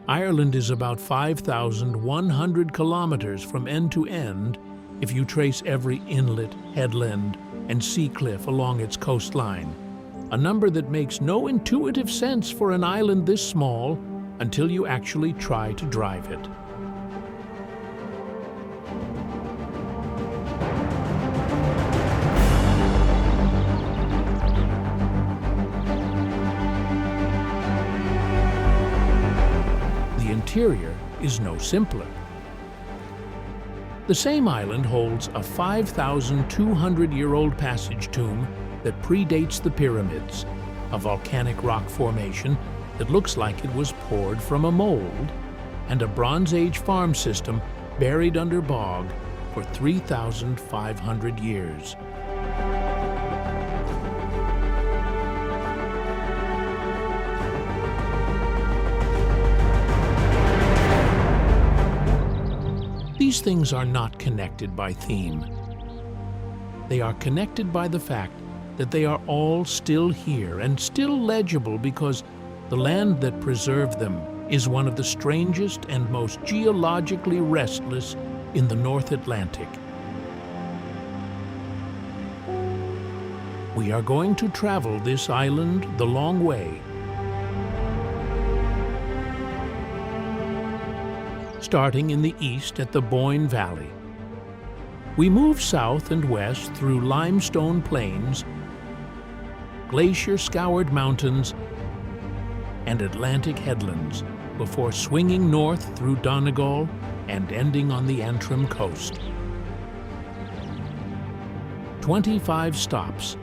Ireland is about 5,100 kilometers from end to end if you trace every inlet, headland, and sea cliff along its coastline, a number that makes no intuitive sense for an island this small until you actually try to drive it. The interior is no simpler. The same island holds a 5,200-year-old passage tomb that predates the pyramids, a volcanic rock formation that looks like it was poured from a mold, and a Bronze Age farm system buried under bog for 3,500 years. These things are not connected by theme. They are connected by the fact that they are all still here and still legible because the land that preserved them is one of the strangest and most geologically restless in the North Atlantic. We are going to travel this island the long way, starting in the east at the Bóinne Valley. We move south and west through limestone plains, glacier-scoured mountains, and Atlantic headlands before swinging north through Donegal and ending on the Antrim coast. 25 stops.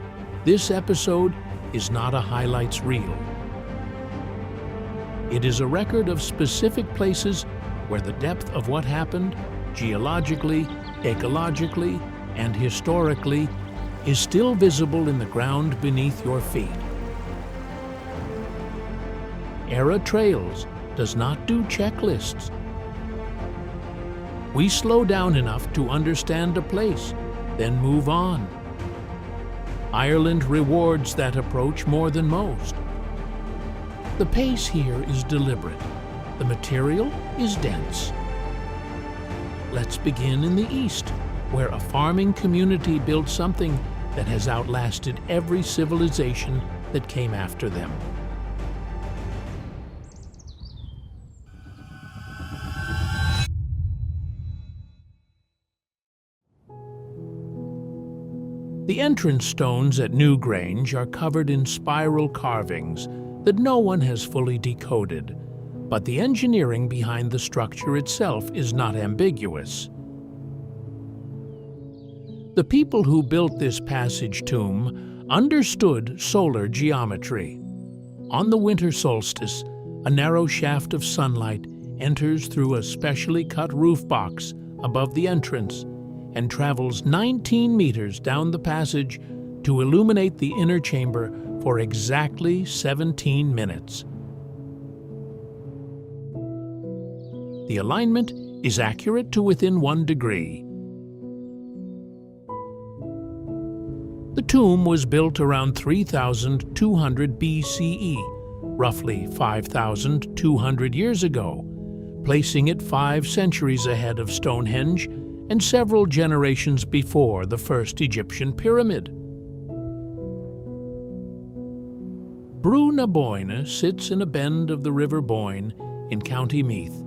This episode is not a highlights reel. It is a record of specific places where the depth of what happened, geologically, ecologically, and historically, is still visible in the ground beneath your feet. Era Trails does not do checklists. We slow down enough to understand a place, then move on. Ireland rewards that approach more than most. The pace here is deliberate. The material is dense. Let's begin in the east, where a farming community built something that has outlasted every civilization that came after them. The entrance stones at Newgrange are covered in spiral carvings that no one has fully decoded. But the engineering behind the structure itself is not ambiguous. The people who built this passage tomb understood solar geometry. On the winter solstice, a narrow shaft of sunlight enters through a specially cut roof box above the entrance and travels 19 meters down the passage to illuminate the inner chamber for exactly 17 minutes. The alignment is accurate to within 1 degree. The tomb was built around 3,200 BCE, roughly 5,200 years ago, placing it 5 centuries ahead of Stonehenge and several generations before the first Egyptian pyramid. Brú na Bóinne sits in a bend of the River Bóinne in County Meath,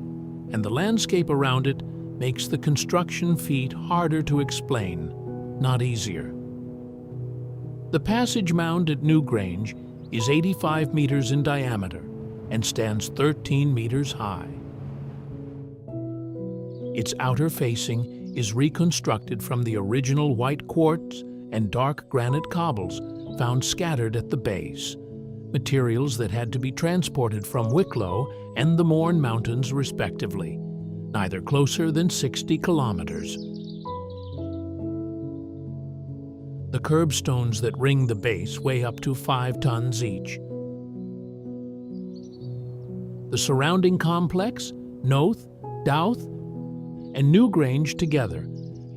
and the landscape around it makes the construction feat harder to explain, not easier. The passage mound at Newgrange is 85 meters in diameter and stands 13 meters high. Its outer facing is reconstructed from the original white quartz and dark granite cobbles found scattered at the base, materials that had to be transported from Wicklow and the Mourne Mountains respectively, neither closer than 60 kilometers. The curbstones that ring the base weigh up to 5 tons each. The surrounding complex, Noath, Douth, and Newgrange together,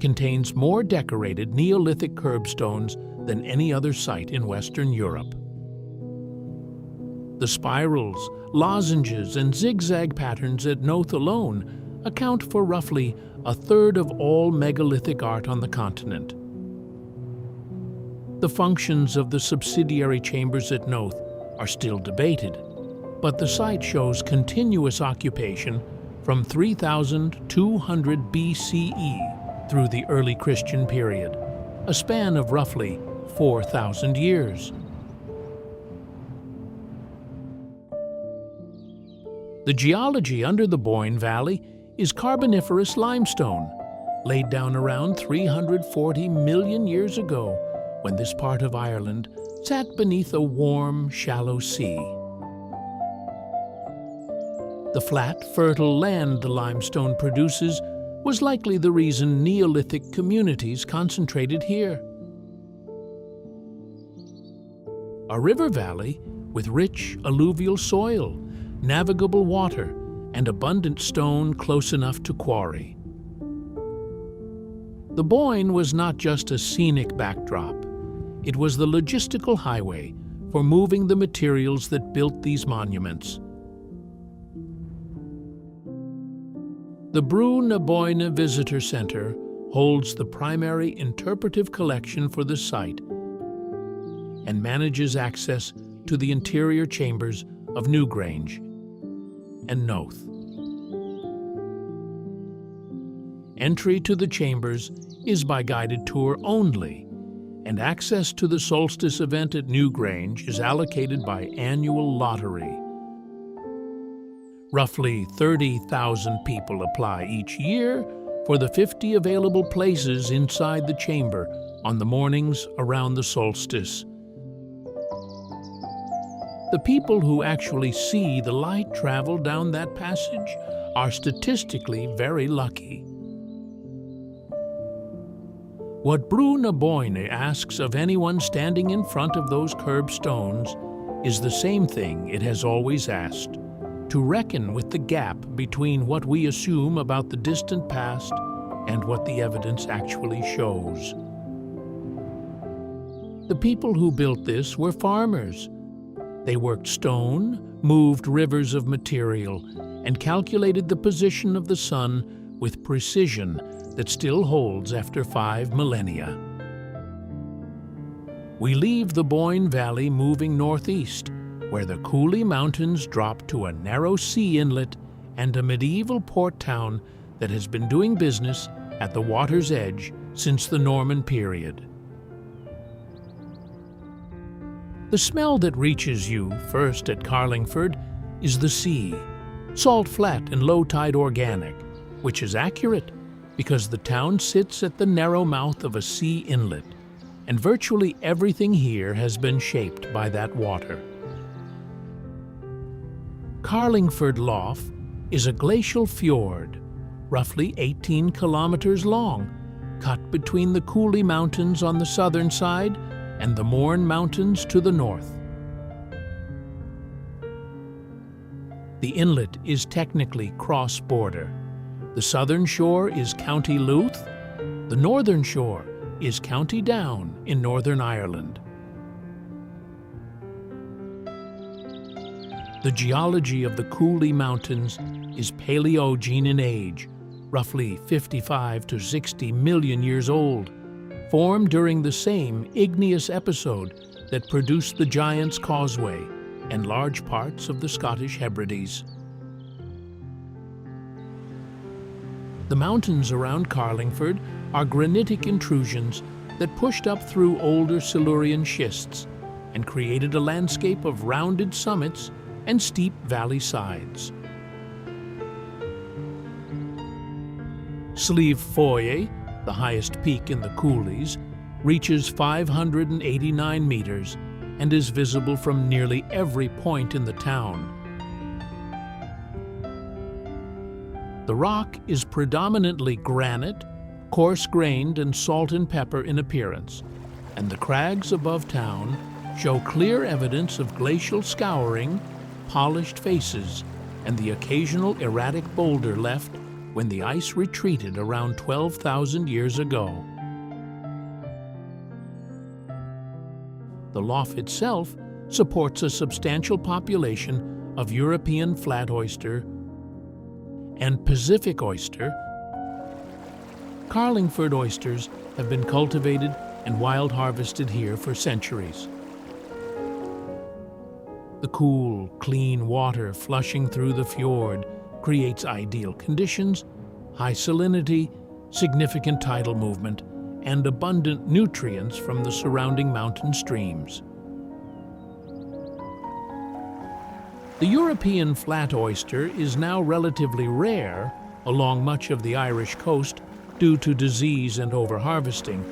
contains more decorated Neolithic curbstones than any other site in Western Europe. The spirals lozenges, and zigzag patterns at Noath alone account for roughly a third of all megalithic art on the continent. The functions of the subsidiary chambers at Noath are still debated, but the site shows continuous occupation from 3200 BCE through the early Christian period, a span of roughly 4,000 years. The geology under the Bóinne Valley is Carboniferous limestone, laid down around 340 million years ago when this part of Ireland sat beneath a warm, shallow sea. The flat, fertile land the limestone produces was likely the reason Neolithic communities concentrated here. A river valley with rich alluvial soil, navigable water, and abundant stone close enough to Quarry. The Bóinne was not just a scenic backdrop. It was the logistical highway for moving the materials that built these monuments. The Brú na Bóinne Visitor Centre holds the primary interpretive collection for the site and manages access to the interior chambers of Newgrange and Noath. Entry to the chambers is by guided tour only, and access to the solstice event at Newgrange is allocated by annual lottery. Roughly 30,000 people apply each year for the 50 available places inside the chamber on the mornings around the solstice. The people who actually see the light travel down that passage are statistically very lucky. What Brú na Bóinne asks of anyone standing in front of those curbstones is the same thing it has always asked: to reckon with the gap between what we assume about the distant past and what the evidence actually shows. The people who built this were farmers. They worked stone, moved rivers of material, and calculated the position of the sun with precision that still holds after 5 millennia. We leave the Bóinne Valley moving northeast, where the Cooley Mountains drop to a narrow sea inlet and a medieval port town that has been doing business at the water's edge since the Norman period. The smell that reaches you first at Carlingford is the sea, salt flat and low-tide organic, which is accurate because the town sits at the narrow mouth of a sea inlet, and virtually everything here has been shaped by that water. Carlingford Lough is a glacial fjord, roughly 18 kilometers long, cut between the Cooley Mountains on the southern side and the Moher Mountains to the north. The inlet is technically cross-border. The southern shore is County Louth, the northern shore is County Down in Northern Ireland. The geology of the Cooley Mountains is Paleogene in age, roughly 55 to 60 million years old, formed during the same igneous episode that produced the Giant's Causeway and large parts of the Scottish Hebrides. The mountains around Carlingford are granitic intrusions that pushed up through older Silurian schists and created a landscape of rounded summits and steep valley sides. Slieve League, the highest peak in the Couleys, reaches 589 meters and is visible from nearly every point in the town. The rock is predominantly granite, coarse-grained and salt and pepper in appearance, and the crags above town show clear evidence of glacial scouring, polished faces, and the occasional erratic boulder left when the ice retreated around 12,000 years ago. The lough itself supports a substantial population of European flat oyster and Pacific oyster, Carlingford oysters have been cultivated and wild harvested here for centuries. The cool, clean water flushing through the fjord creates ideal conditions, high salinity, significant tidal movement, and abundant nutrients from the surrounding mountain streams. The European flat oyster is now relatively rare along much of the Irish coast due to disease and overharvesting,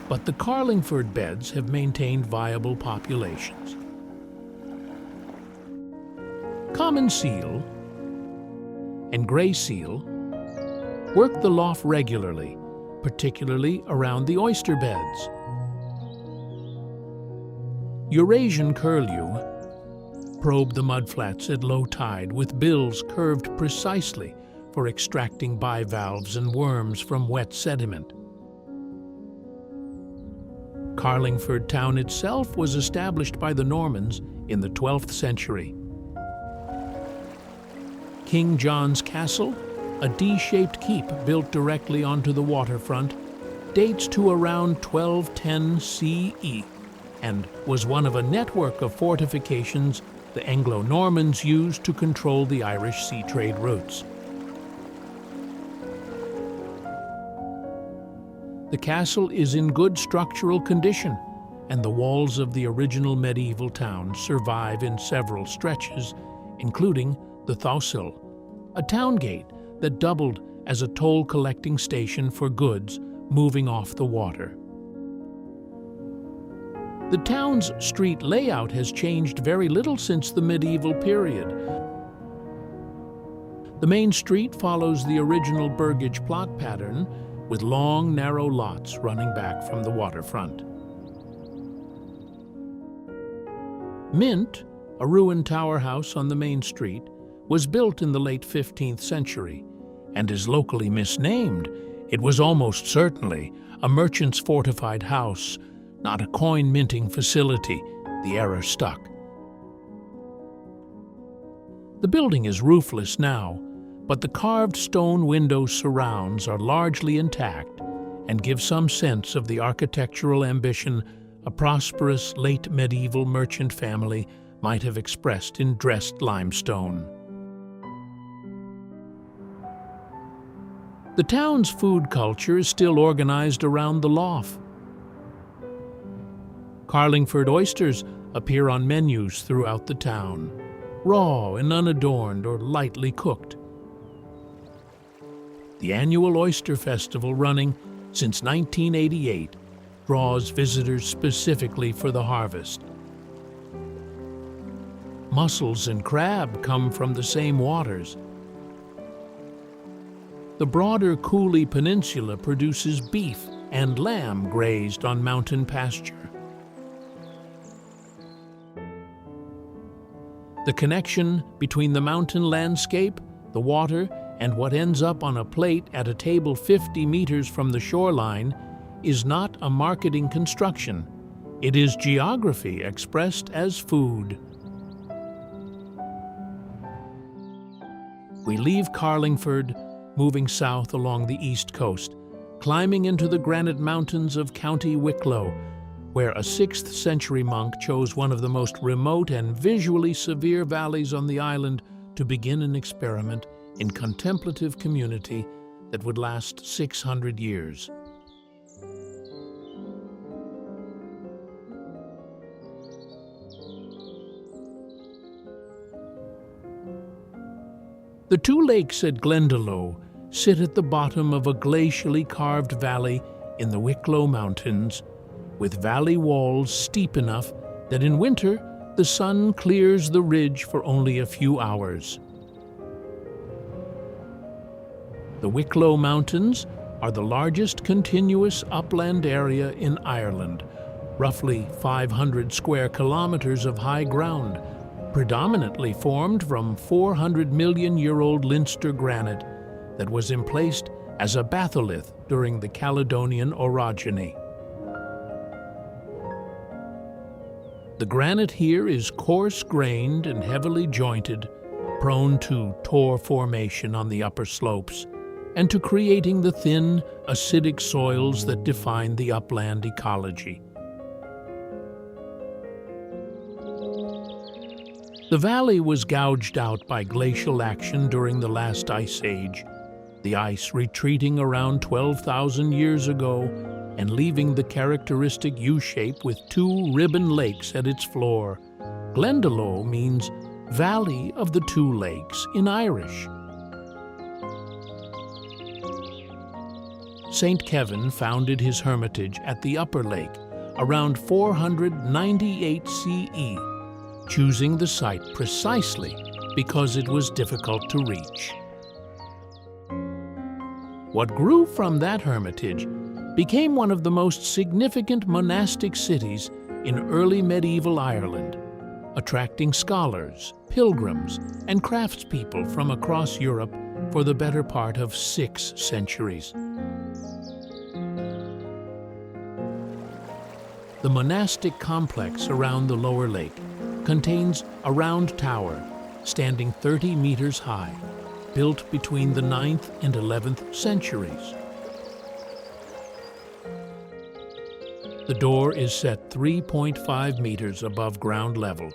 but the Carlingford beds have maintained viable populations. Common seal and grey seal work the lough regularly, particularly around the oyster beds. Eurasian curlew probe the mudflats at low tide with bills curved precisely for extracting bivalves and worms from wet sediment. Carlingford town itself was established by the Normans in the 12th century. King John's Castle, a D-shaped keep built directly onto the waterfront, dates to around 1210 CE and was one of a network of fortifications the Anglo-Normans used to control the Irish sea trade routes. The castle is in good structural condition, and the walls of the original medieval town survive in several stretches, including the Thousel, a town gate that doubled as a toll-collecting station for goods moving off the water. The town's street layout has changed very little since the medieval period. The main street follows the original Burgage plot pattern, with long, narrow lots running back from the waterfront. Mint, a ruined tower house on the main street, was built in the late 15th century and is locally misnamed. It was almost certainly a merchant's fortified house, not a coin-minting facility. The error stuck. The building is roofless now, but the carved stone window surrounds are largely intact and give some sense of the architectural ambition a prosperous late medieval merchant family might have expressed in dressed limestone. The town's food culture is still organized around the lough. Carlingford oysters appear on menus throughout the town, raw and unadorned or lightly cooked. The annual Oyster Festival, running since 1988, draws visitors specifically for the harvest. Mussels and crab come from the same waters. The broader Cooley Peninsula produces beef and lamb grazed on mountain pasture. The connection between the mountain landscape, the water, and what ends up on a plate at a table 50 meters from the shoreline is not a marketing construction. It is geography expressed as food. We leave Carlingford, moving south along the east coast, climbing into the granite mountains of County Wicklow, where a 6th century monk chose one of the most remote and visually severe valleys on the island to begin an experiment in contemplative community that would last 600 years. The two lakes at Glendalough sit at the bottom of a glacially carved valley in the Wicklow Mountains, with valley walls steep enough that in winter the sun clears the ridge for only a few hours. The Wicklow Mountains are the largest continuous upland area in Ireland, roughly 500 square kilometers of high ground, predominantly formed from 400-million-year-old Leinster granite that was emplaced as a batholith during the Caledonian orogeny. The granite here is coarse-grained and heavily jointed, prone to tor formation on the upper slopes, and to creating the thin, acidic soils that define the upland ecology. The valley was gouged out by glacial action during the last ice age, the ice retreating around 12,000 years ago and leaving the characteristic U-shape with two ribbon lakes at its floor. Glendalough means Valley of the Two Lakes in Irish. St. Kevin founded his hermitage at the upper lake around 498 CE, choosing the site precisely because it was difficult to reach. What grew from that hermitage became one of the most significant monastic cities in early medieval Ireland, attracting scholars, pilgrims, and craftspeople from across Europe for the better part of 6 centuries. The monastic complex around the lower lake contains a round tower standing 30 meters high, built between the 9th and 11th centuries. The door is set 3.5 meters above ground level,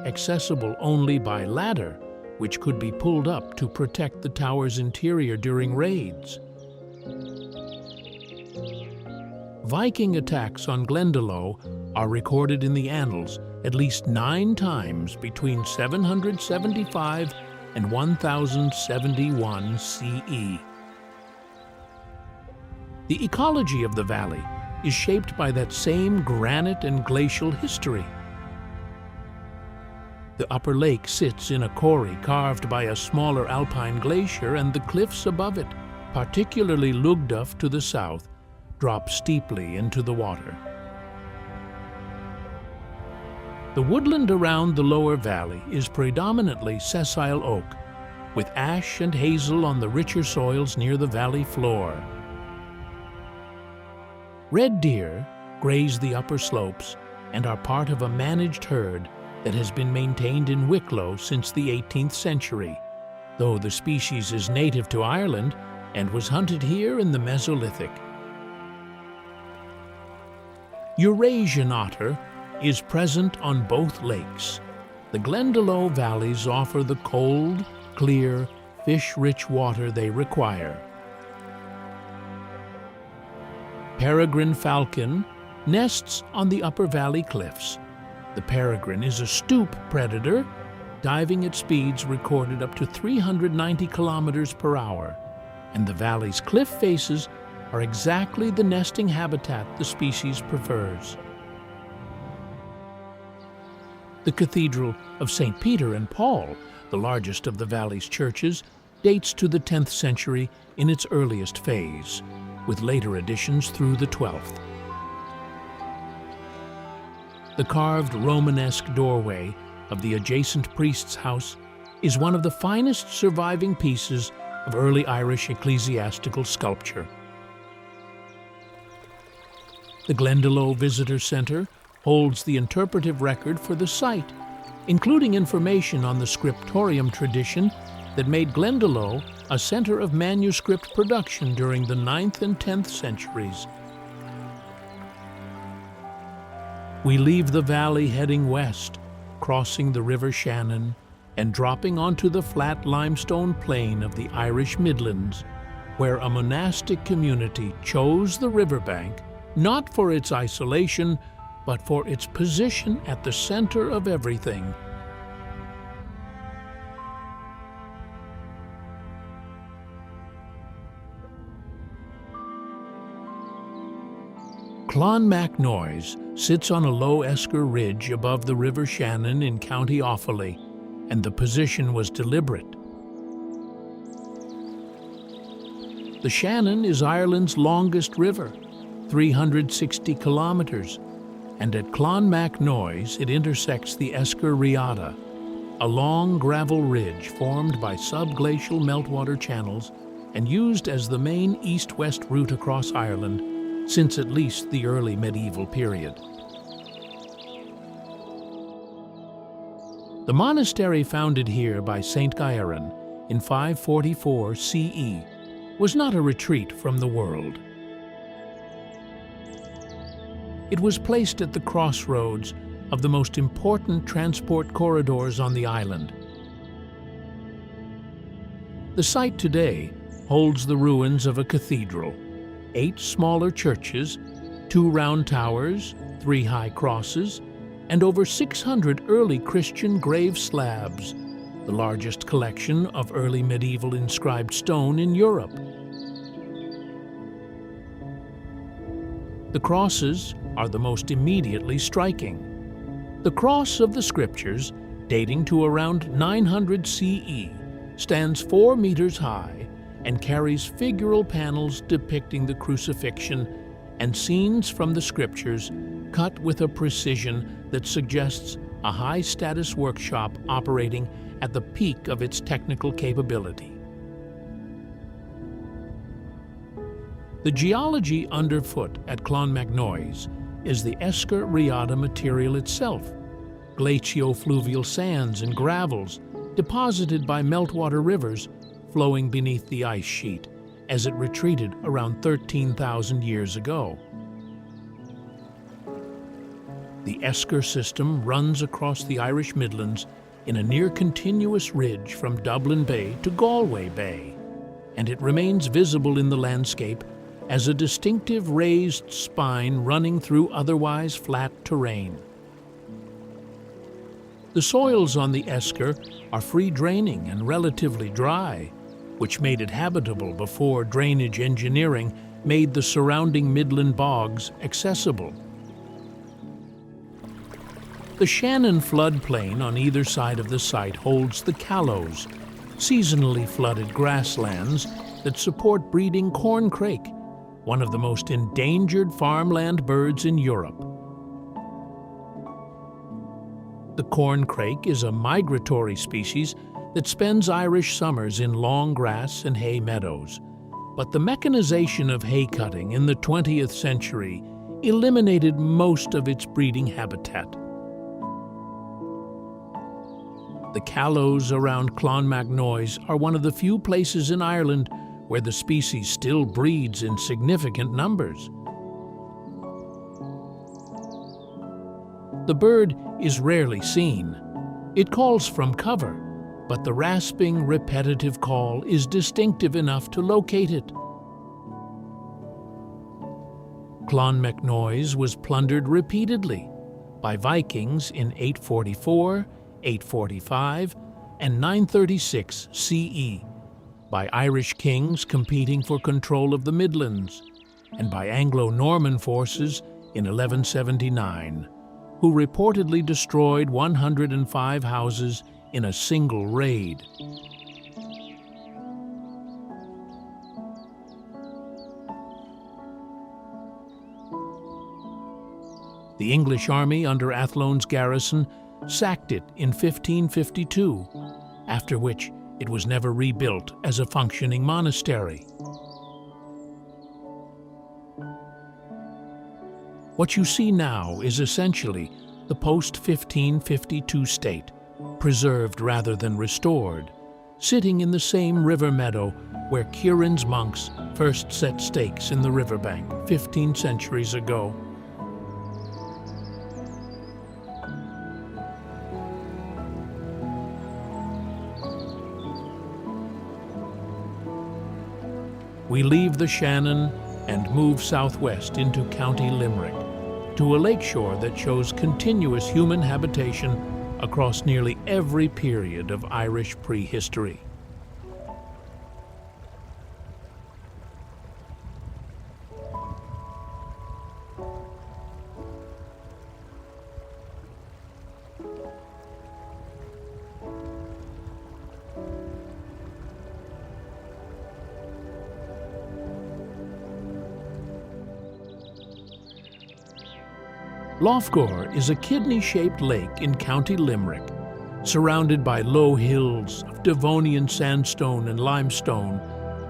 accessible only by ladder, which could be pulled up to protect the tower's interior during raids. Viking attacks on Glendalough are recorded in the annals at least 9 times between 775 and 1071 CE. The ecology of the valley is shaped by that same granite and glacial history. The upper lake sits in a quarry carved by a smaller alpine glacier, and the cliffs above it, particularly Lough Gur to the south, drop steeply into the water. The woodland around the lower valley is predominantly sessile oak, with ash and hazel on the richer soils near the valley floor. Red deer graze the upper slopes and are part of a managed herd that has been maintained in Wicklow since the 18th century, though the species is native to Ireland and was hunted here in the Mesolithic. Eurasian otter is present on both lakes. The Glendalough valleys offer the cold, clear, fish-rich water they require. Peregrine falcon nests on the upper valley cliffs. The peregrine is a stoop predator, diving at speeds recorded up to 390 kilometers per hour, and the valley's cliff faces are exactly the nesting habitat the species prefers. The Cathedral of St. Peter and Paul, the largest of the valley's churches, dates to the 10th century in its earliest phase, with later additions through the 12th. The carved Romanesque doorway of the adjacent priest's house is one of the finest surviving pieces of early Irish ecclesiastical sculpture. The Glendalough Visitor Centre holds the interpretive record for the site, including information on the scriptorium tradition that made Glendalough a center of manuscript production during the 9th and 10th centuries. We leave the valley heading west, crossing the River Shannon and dropping onto the flat limestone plain of the Irish Midlands, where a monastic community chose the riverbank not for its isolation, but for its position at the center of everything. Clonmacnoise sits on a low esker ridge above the River Shannon in County Offaly, and the position was deliberate. The Shannon is Ireland's longest river, 360 kilometers, and at Clonmacnoise it intersects the Esker Riada, a long gravel ridge formed by subglacial meltwater channels and used as the main east-west route across Ireland since at least the early medieval period. The monastery founded here by Saint Gairan in 544 CE was not a retreat from the world. It was placed at the crossroads of the most important transport corridors on the island. The site today holds the ruins of a cathedral, 8 smaller churches, 2 round towers, 3 high crosses, and over 600 early Christian grave slabs, the largest collection of early medieval inscribed stone in Europe. The crosses are the most immediately striking. The cross of the scriptures, dating to around 900 CE, stands 4 meters high and carries figural panels depicting the crucifixion and scenes from the scriptures cut with a precision that suggests a high-status workshop operating at the peak of its technical capability. The geology underfoot at Clonmacnoise is the Escar-Riata material itself, glaciofluvial sands and gravels deposited by meltwater rivers flowing beneath the ice sheet as it retreated around 13,000 years ago. The Escar system runs across the Irish Midlands in a near-continuous ridge from Dublin Bay to Galway Bay, and it remains visible in the landscape as a distinctive raised spine running through otherwise flat terrain. The soils on the Escar are free-draining and relatively dry, which made it habitable before drainage engineering made the surrounding midland bogs accessible. The Shannon floodplain on either side of the site holds the Callows, seasonally flooded grasslands that support breeding corncrake, one of the most endangered farmland birds in Europe. The corncrake is a migratory species that spends Irish summers in long grass and hay meadows, but the mechanization of hay cutting in the 20th century eliminated most of its breeding habitat. The Callows around Clonmacnoise are one of the few places in Ireland where the species still breeds in significant numbers. The bird is rarely seen. It calls from cover, but the rasping, repetitive call is distinctive enough to locate it. Clonmacnoise was plundered repeatedly by Vikings in 844, 845, and 936 CE, by Irish kings competing for control of the Midlands, and by Anglo-Norman forces in 1179, who reportedly destroyed 105 houses in a single raid. The English army under Athlon's garrison sacked it in 1552, after which it was never rebuilt as a functioning monastery. What you see now is essentially the post-1552 state, preserved rather than restored, sitting in the same river meadow where Kieran's monks first set stakes in the riverbank 15 centuries ago. We leave the Shannon and move southwest into County Limerick, to a lakeshore that shows continuous human habitation across nearly every period of Irish prehistory. Lough Gur is a kidney-shaped lake in County Limerick, surrounded by low hills of Devonian sandstone and limestone,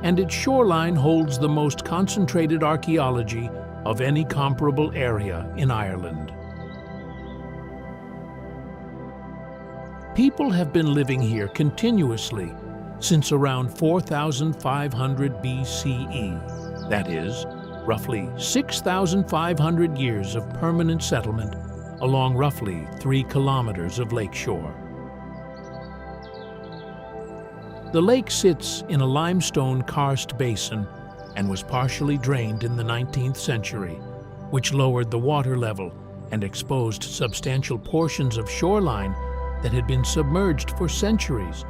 and its shoreline holds the most concentrated archaeology of any comparable area in Ireland. People have been living here continuously since around 4,500 BCE. That is, roughly 6,500 years of permanent settlement along roughly 3 kilometers of lakeshore. The lake sits in a limestone karst basin and was partially drained in the 19th century, which lowered the water level and exposed substantial portions of shoreline that had been submerged for centuries,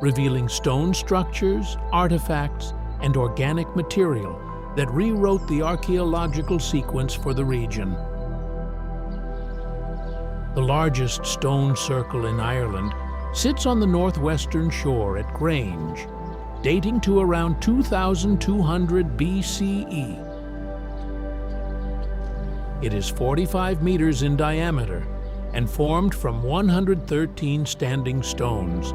revealing stone structures, artifacts, and organic material that rewrote the archaeological sequence for the region. The largest stone circle in Ireland sits on the northwestern shore at Grange, dating to around 2,200 BCE. It is 45 meters in diameter and formed from 113 standing stones,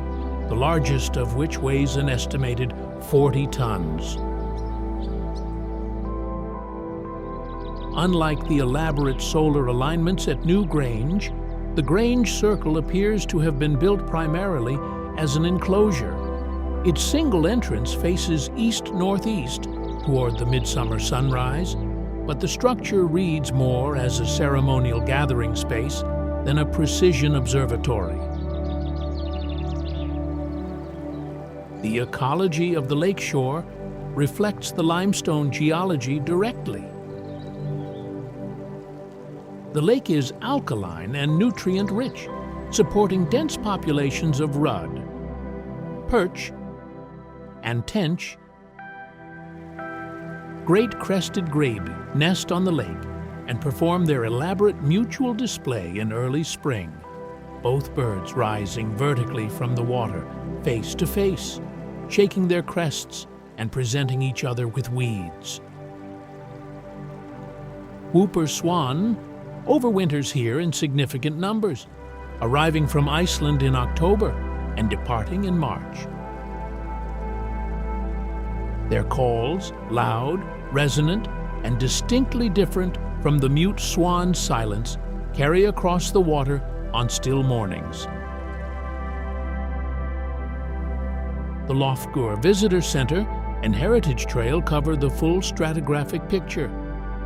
the largest of which weighs an estimated 40 tons. Unlike the elaborate solar alignments at New Grange, the Grange Circle appears to have been built primarily as an enclosure. Its single entrance faces east-northeast toward the midsummer sunrise, but the structure reads more as a ceremonial gathering space than a precision observatory. The ecology of the lakeshore reflects the limestone geology directly. The lake is alkaline and nutrient-rich, supporting dense populations of rudd, perch, and tench. Great crested graebe nest on the lake and perform their elaborate mutual display in early spring, both birds rising vertically from the water, face to face, shaking their crests and presenting each other with weeds. Whooper swan overwinters here in significant numbers, arriving from Iceland in October and departing in March. Their calls, loud, resonant, and distinctly different from the mute swan's silence, carry across the water on still mornings. The Lough Gur Visitor Centre and Heritage Trail cover the full stratigraphic picture,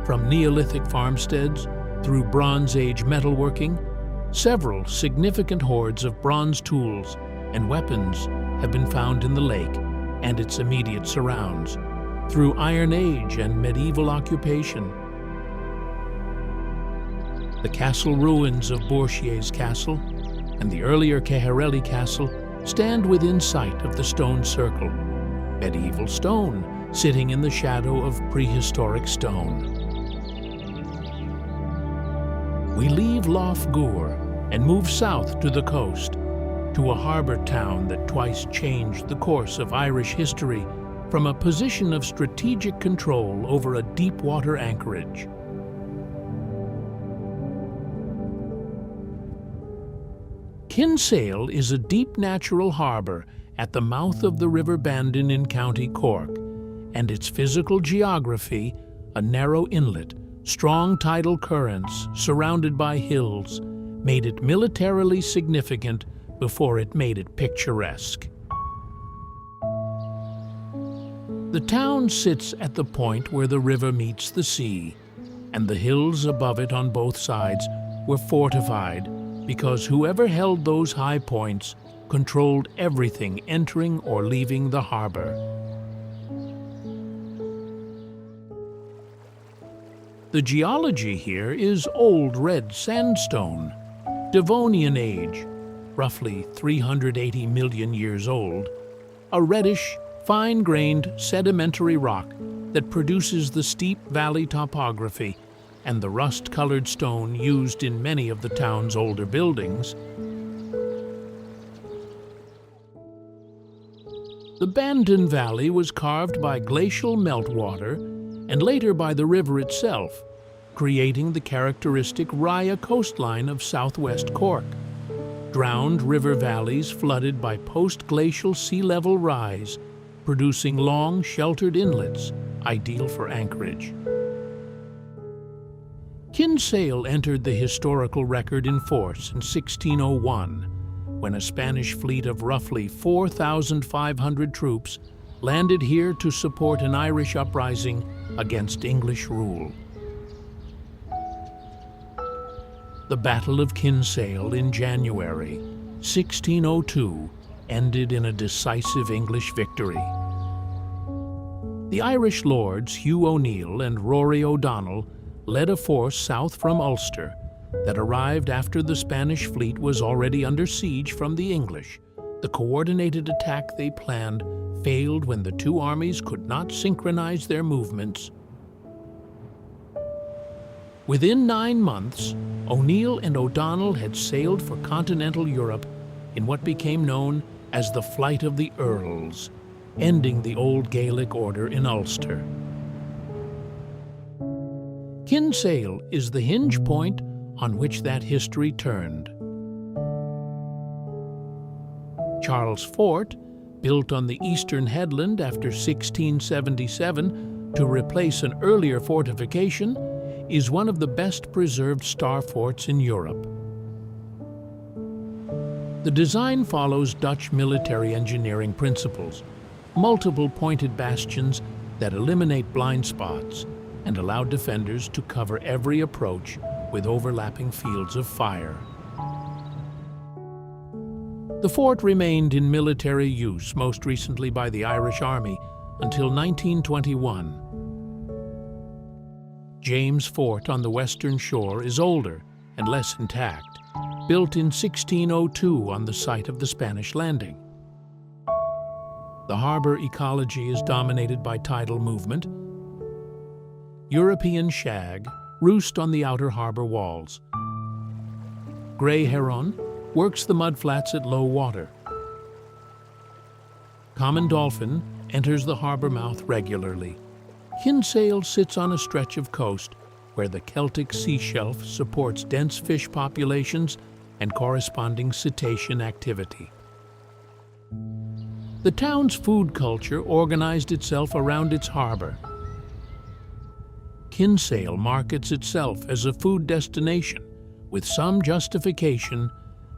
from Neolithic farmsteads through Bronze Age metalworking. Several significant hoards of bronze tools and weapons have been found in the lake and its immediate surrounds through Iron Age and medieval occupation. The castle ruins of Bourchier's Castle and the earlier Caherelli Castle stand within sight of the stone circle, medieval stone sitting in the shadow of prehistoric stone. We leave Lough Gur and move south to the coast, to a harbour town that twice changed the course of Irish history from a position of strategic control over a deep-water anchorage. Kinsale is a deep natural harbour at the mouth of the River Bandon in County Cork, and its physical geography, a narrow inlet, strong tidal currents surrounded by hills, made it militarily significant before it made it picturesque. The town sits at the point where the river meets the sea, and the hills above it on both sides were fortified because whoever held those high points controlled everything entering or leaving the harbor. The geology here is Old Red Sandstone, Devonian age, roughly 380 million years old, a reddish, fine-grained sedimentary rock that produces the steep valley topography and the rust-colored stone used in many of the town's older buildings. The Bandon Valley was carved by glacial meltwater and later by the river itself, creating the characteristic Raya coastline of southwest Cork. Drowned river valleys flooded by post-glacial sea level rise, producing long, sheltered inlets, ideal for anchorage. Kinsale entered the historical record in force in 1601, when a Spanish fleet of roughly 4,500 troops landed here to support an Irish uprising against English rule. The Battle of Kinsale in January 1602 ended in a decisive English victory. The Irish lords Hugh O'Neill and Rory O'Donnell led a force south from Ulster that arrived after the Spanish fleet was already under siege from the English. The coordinated attack they planned failed when the two armies could not synchronize their movements. Within 9 months, O'Neill and O'Donnell had sailed for continental Europe in what became known as the Flight of the Earls, ending the old Gaelic order in Ulster. Kinsale is the hinge point on which that history turned. Charles Fort, built on the eastern headland after 1677 to replace an earlier fortification, is one of the best preserved star forts in Europe. The design follows Dutch military engineering principles, multiple pointed bastions that eliminate blind spots and allow defenders to cover every approach with overlapping fields of fire. The fort remained in military use, most recently by the Irish Army, until 1921. James Fort on the western shore is older and less intact, built in 1602 on the site of the Spanish landing. The harbor ecology is dominated by tidal movement. European shag roost on the outer harbor walls. Grey heron works the mudflats at low water. Common dolphin enters the harbor mouth regularly. Kinsale sits on a stretch of coast where the Celtic sea shelf supports dense fish populations and corresponding cetacean activity. The town's food culture organized itself around its harbor. Kinsale markets itself as a food destination. With some justification,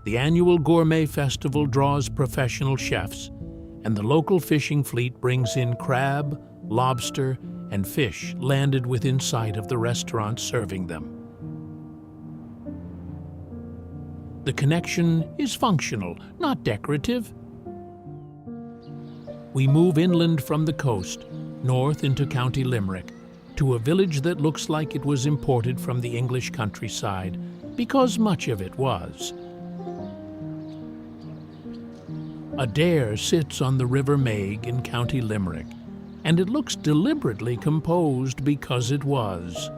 the annual gourmet festival draws professional chefs, and the local fishing fleet brings in crab, lobster, and fish landed within sight of the restaurant serving them. The connection is functional, not decorative. We move inland from the coast, north into County Limerick, to a village that looks like it was imported from the English countryside, because much of it was. Adare sits on the River Meg in County Limerick, and it looks deliberately composed because it was.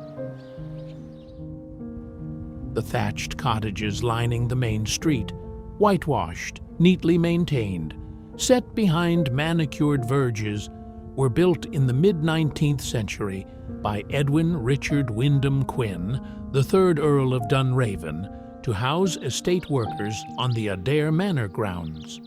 The thatched cottages lining the main street, whitewashed, neatly maintained, set behind manicured verges, were built in the mid-19th century by Edwin Richard Wyndham Quinn, the 3rd Earl of Dunraven, to house estate workers on the Adare Manor grounds.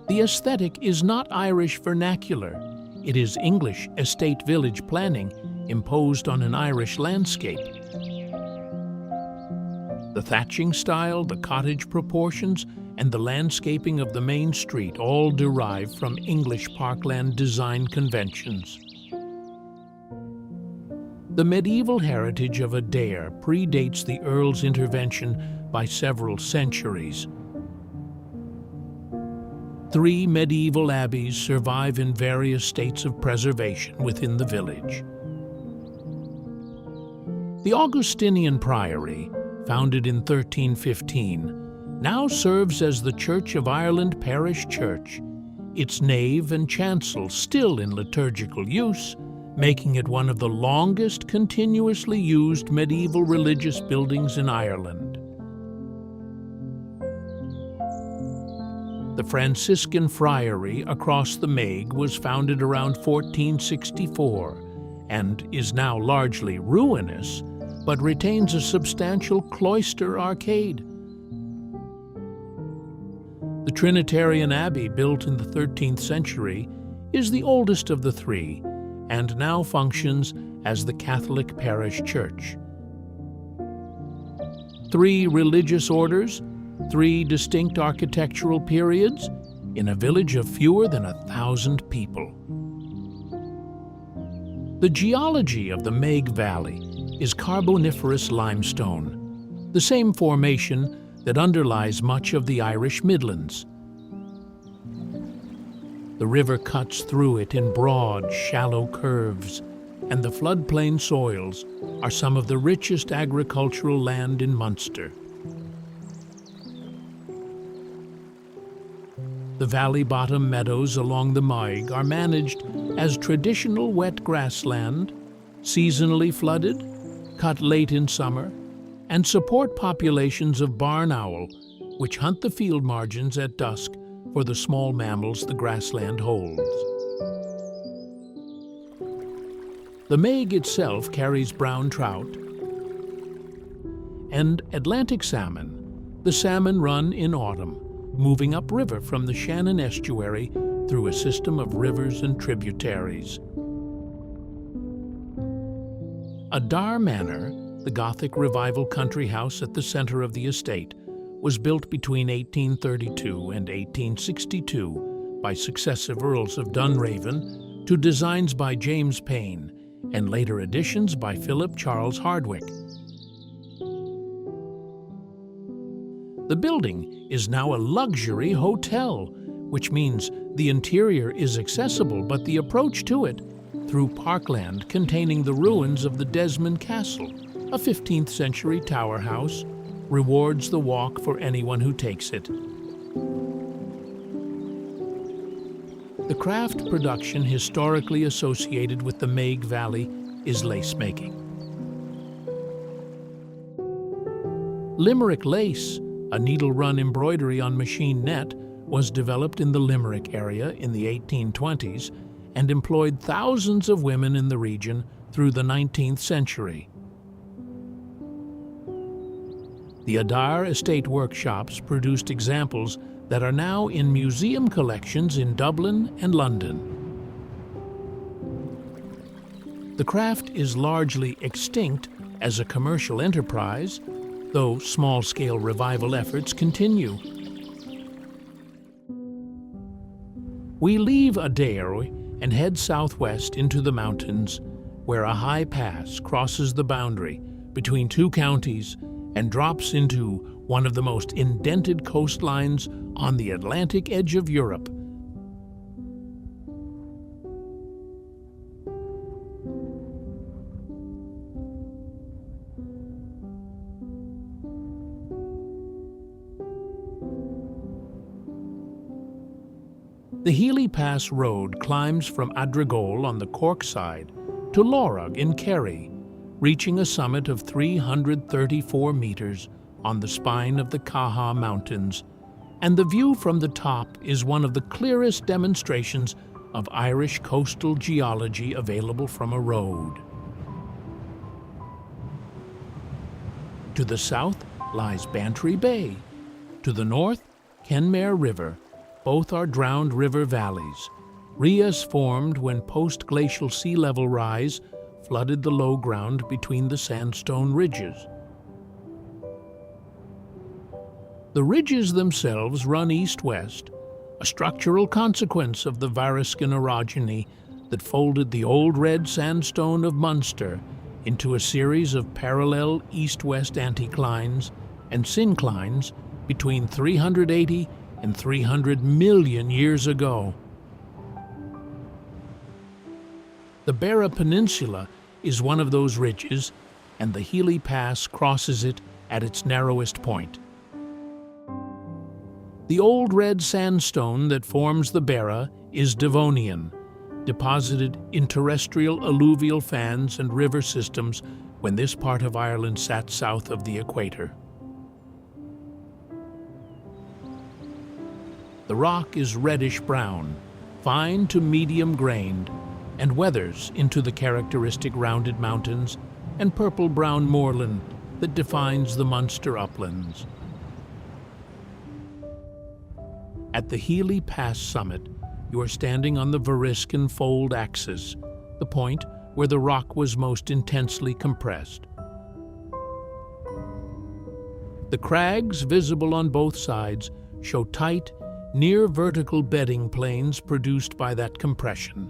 The aesthetic is not Irish vernacular. It is English estate village planning imposed on an Irish landscape. The thatching style, the cottage proportions, and the landscaping of the main street all derive from English parkland design conventions. The medieval heritage of Adare predates the Earl's intervention by several centuries. 3 medieval abbeys survive in various states of preservation within the village. The Augustinian Priory, founded in 1315, now serves as the Church of Ireland parish church, its nave and chancel still in liturgical use, making it one of the longest continuously used medieval religious buildings in Ireland. The Franciscan Friary across the Meg was founded around 1464 and is now largely ruinous, but retains a substantial cloister arcade. The Trinitarian Abbey, built in the 13th century, is the oldest of the 3 and now functions as the Catholic parish church. 3 religious orders, 3 distinct architectural periods in a village of fewer than 1,000 people. The geology of the Meg Valley is Carboniferous limestone, the same formation that underlies much of the Irish Midlands. The river cuts through it in broad, shallow curves, and the floodplain soils are some of the richest agricultural land in Munster. The valley bottom meadows along the Moig are managed as traditional wet grassland, seasonally flooded, cut late in summer, and support populations of barn owl, which hunt the field margins at dusk for the small mammals the grassland holds. The Meg itself carries brown trout and Atlantic salmon. The salmon run in autumn, moving upriver from the Shannon estuary through a system of rivers and tributaries. Adare Manor, the Gothic Revival country house at the center of the estate, was built between 1832 and 1862 by successive Earls of Dunraven to designs by James Payne and later additions by Philip Charles Hardwick. The building is now a luxury hotel, which means the interior is accessible, but the approach to it, through parkland containing the ruins of the Desmond Castle, a 15th century tower house, rewards the walk for anyone who takes it. The craft production historically associated with the Meg Valley is lace-making. Limerick lace, a needle-run embroidery on machine net, was developed in the Limerick area in the 1820s and employed thousands of women in the region through the 19th century. The Adare estate workshops produced examples that are now in museum collections in Dublin and London. The craft is largely extinct as a commercial enterprise, though small-scale revival efforts continue. We leave Adare and head southwest into the mountains, where a high pass crosses the boundary between 2 counties and drops into one of the most indented coastlines on the Atlantic edge of Europe. The Healy Pass Road climbs from Adragole on the Cork side to Lough Gur in Kerry, reaching a summit of 334 meters on the spine of the Caha Mountains, and the view from the top is one of the clearest demonstrations of Irish coastal geology available from a road. To the south lies Bantry Bay. To the north, Kenmare River. Both are drowned river valleys. Rias formed when post-glacial sea level rise flooded the low ground between the sandstone ridges. The ridges themselves run east-west, a structural consequence of the Variscan orogeny that folded the old red sandstone of Munster into a series of parallel east-west anticlines and synclines between 380 and 300 million years ago. The Beara Peninsula is one of those ridges, and the Healy Pass crosses it at its narrowest point. The old red sandstone that forms the Beara is Devonian, deposited in terrestrial alluvial fans and river systems when this part of Ireland sat south of the equator. The rock is reddish-brown, fine to medium-grained, and weathers into the characteristic rounded mountains and purple-brown moorland that defines the Munster uplands. At the Healy Pass summit, you are standing on the Variscan fold axis, the point where the rock was most intensely compressed. The crags visible on both sides show tight, near-vertical bedding planes produced by that compression.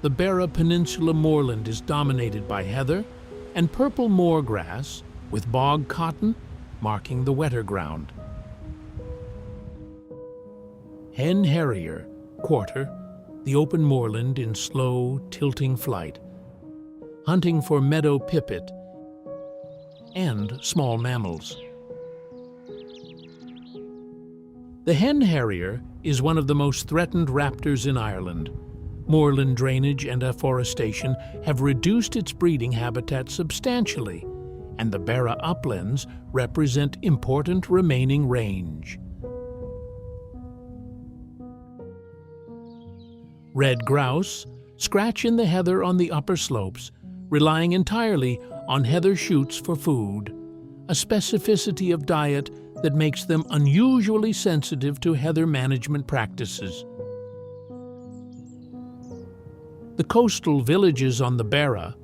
The Beara Peninsula moorland is dominated by heather and purple moor grass, with bog cotton marking the wetter ground. Hen harrier quarter the open moorland in slow, tilting flight, hunting for meadow pipit and small mammals. The hen harrier is one of the most threatened raptors in Ireland. Moorland drainage and afforestation have reduced its breeding habitat substantially, and the Beara uplands represent important remaining range. Red grouse scratch in the heather on the upper slopes, relying entirely on heather shoots for food, a specificity of diet that makes them unusually sensitive to heather management practices. The coastal villages on the Beara,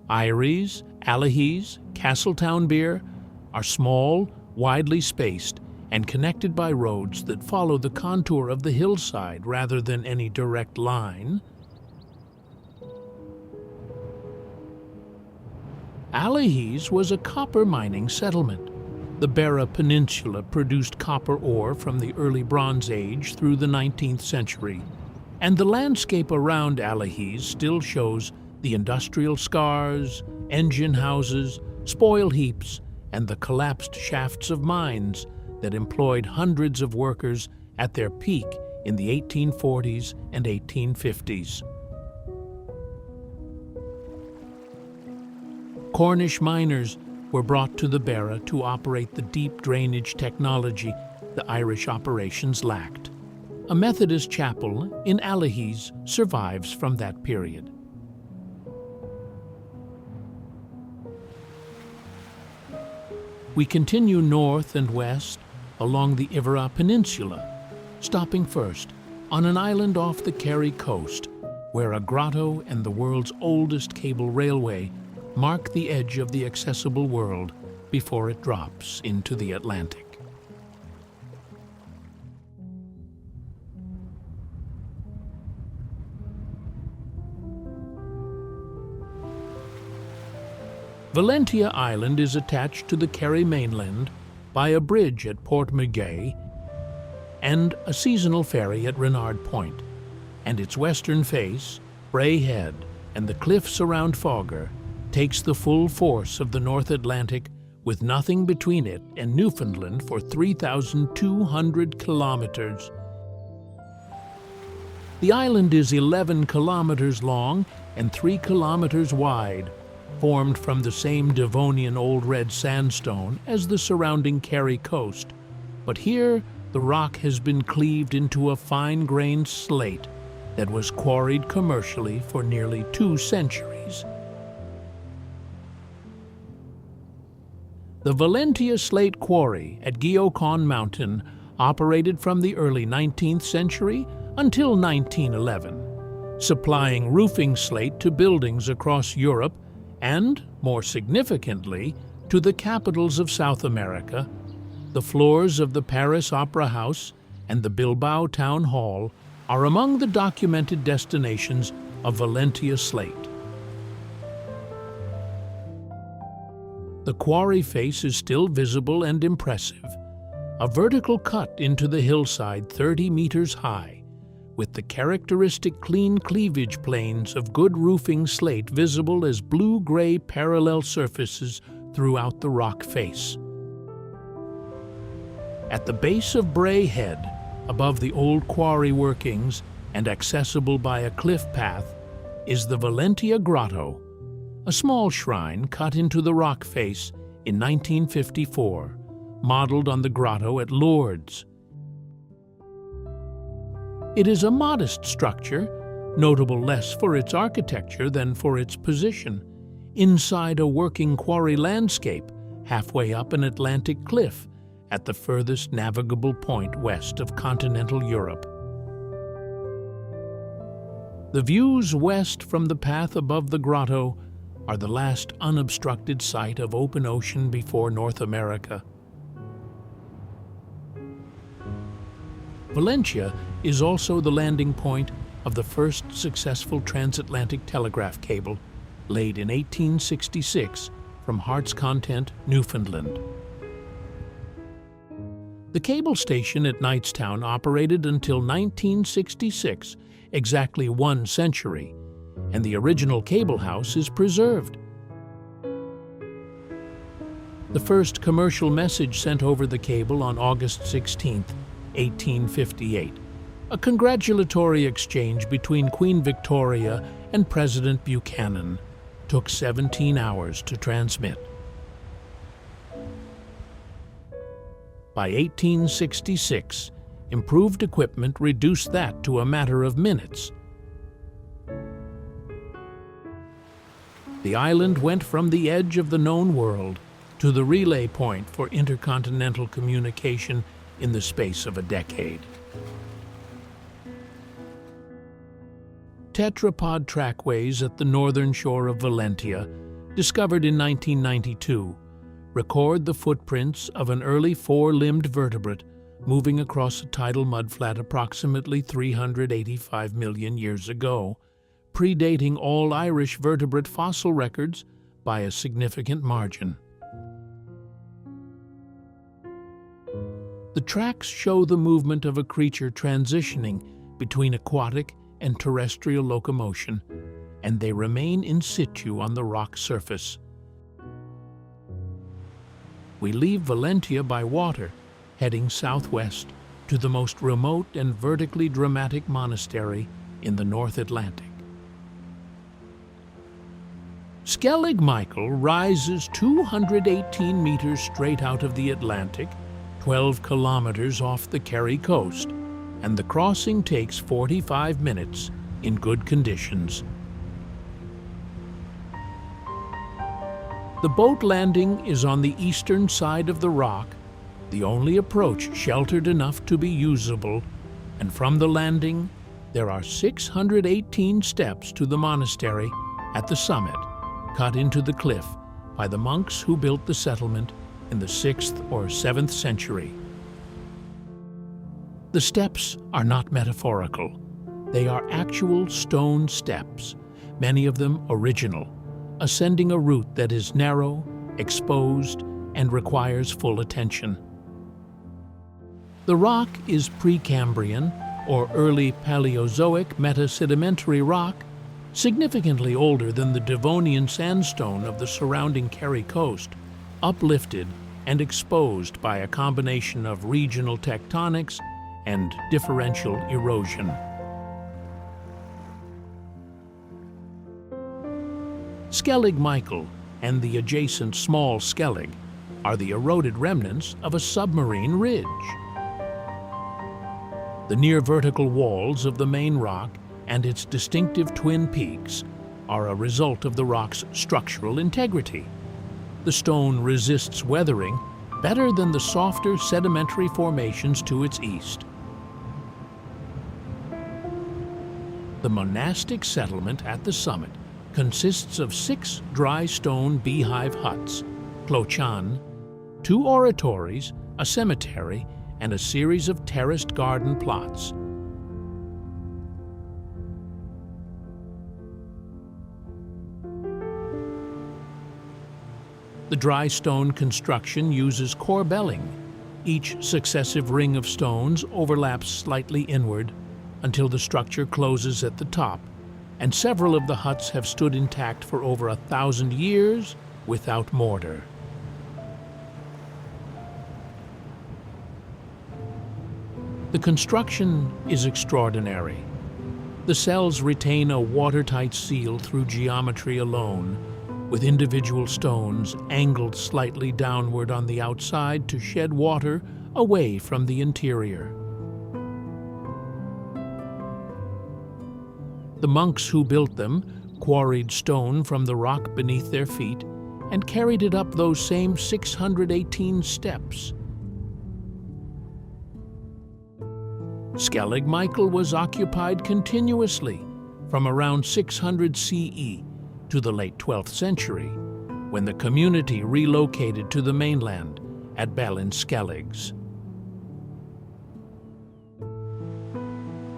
Eyries, Allihies, Castletownbere, are small, widely spaced, and connected by roads that follow the contour of the hillside rather than any direct line. Allihies was a copper mining settlement. The Beara Peninsula produced copper ore from the early Bronze Age through the 19th century, and the landscape around Allihies still shows the industrial scars, engine houses, spoil heaps, and the collapsed shafts of mines that employed hundreds of workers at their peak in the 1840s and 1850s. Cornish miners were brought to the Beara to operate the deep drainage technology the Irish operations lacked. A Methodist chapel in Allihies survives from that period. We continue north and west along the Beara Peninsula, stopping first on an island off the Kerry coast, where a grotto and the world's oldest cable railway mark the edge of the accessible world before it drops into the Atlantic. Valentia Island is attached to the Kerry mainland by a bridge at Portmagay and a seasonal ferry at Renard Point, and its western face, Bray Head, and the cliffs around Fogger takes the full force of the North Atlantic with nothing between it and Newfoundland for 3,200 kilometers. The island is 11 kilometers long and 3 kilometers wide, formed from the same Devonian Old Red Sandstone as the surrounding Kerry coast, but here the rock has been cleaved into a fine-grained slate that was quarried commercially for nearly 2 centuries. The Valentia Slate Quarry at Geochon Mountain operated from the early 19th century until 1911, supplying roofing slate to buildings across Europe and, more significantly, to the capitals of South America. The floors of the Paris Opera House and the Bilbao Town Hall are among the documented destinations of Valentia slate. The quarry face is still visible and impressive, a vertical cut into the hillside 30 meters high, with the characteristic clean cleavage planes of good roofing slate visible as blue-gray parallel surfaces throughout the rock face. At the base of Bray Head, above the old quarry workings and accessible by a cliff path, is the Valentia Grotto, a small shrine cut into the rock face in 1954, modeled on the grotto at Lourdes. It is a modest structure, notable less for its architecture than for its position, inside a working quarry landscape halfway up an Atlantic cliff at the furthest navigable point west of continental Europe. The views west from the path above the grotto are the last unobstructed sight of open ocean before North America. Valentia is also the landing point of the first successful transatlantic telegraph cable, laid in 1866 from Heart's Content, Newfoundland. The cable station at Knightstown operated until 1966, exactly 1 century, and the original cable house is preserved. The first commercial message sent over the cable on August 16, 1858, a congratulatory exchange between Queen Victoria and President Buchanan, took 17 hours to transmit. By 1866, improved equipment reduced that to a matter of minutes. The island went from the edge of the known world to the relay point for intercontinental communication in the space of a decade. Tetrapod trackways at the northern shore of Valentia, discovered in 1992, record the footprints of an early 4-limbed vertebrate moving across a tidal mudflat approximately 385 million years ago, predating all Irish vertebrate fossil records by a significant margin. The tracks show the movement of a creature transitioning between aquatic and terrestrial locomotion, and they remain in situ on the rock surface. We leave Valentia by water, heading southwest to the most remote and vertically dramatic monastery in the North Atlantic. Skellig Michael rises 218 meters straight out of the Atlantic, 12 kilometers off the Kerry coast, and the crossing takes 45 minutes in good conditions. The boat landing is on the eastern side of the rock, the only approach sheltered enough to be usable, and from the landing there are 618 steps to the monastery at the summit, cut into the cliff by the monks who built the settlement in the 6th or 7th century. The steps are not metaphorical. They are actual stone steps, many of them original, ascending a route that is narrow, exposed, and requires full attention. The rock is Precambrian, or early Paleozoic metasedimentary rock, significantly older than the Devonian sandstone of the surrounding Kerry coast, uplifted and exposed by a combination of regional tectonics and differential erosion. Skellig Michael and the adjacent small Skellig are the eroded remnants of a submarine ridge. The near vertical walls of the main rock and its distinctive twin peaks are a result of the rock's structural integrity. The stone resists weathering better than the softer sedimentary formations to its east. The monastic settlement at the summit consists of 6 dry stone beehive huts, clochan, 2 oratories, a cemetery, and a series of terraced garden plots. The dry stone construction uses corbelling. Each successive ring of stones overlaps slightly inward until the structure closes at the top, and several of the huts have stood intact for over 1,000 years without mortar. The construction is extraordinary. The cells retain a watertight seal through geometry alone, with individual stones angled slightly downward on the outside to shed water away from the interior. The monks who built them quarried stone from the rock beneath their feet and carried it up those same 618 steps. Skellig Michael was occupied continuously from around 600 CE to the late 12th century, when the community relocated to the mainland at Ballinskelligs.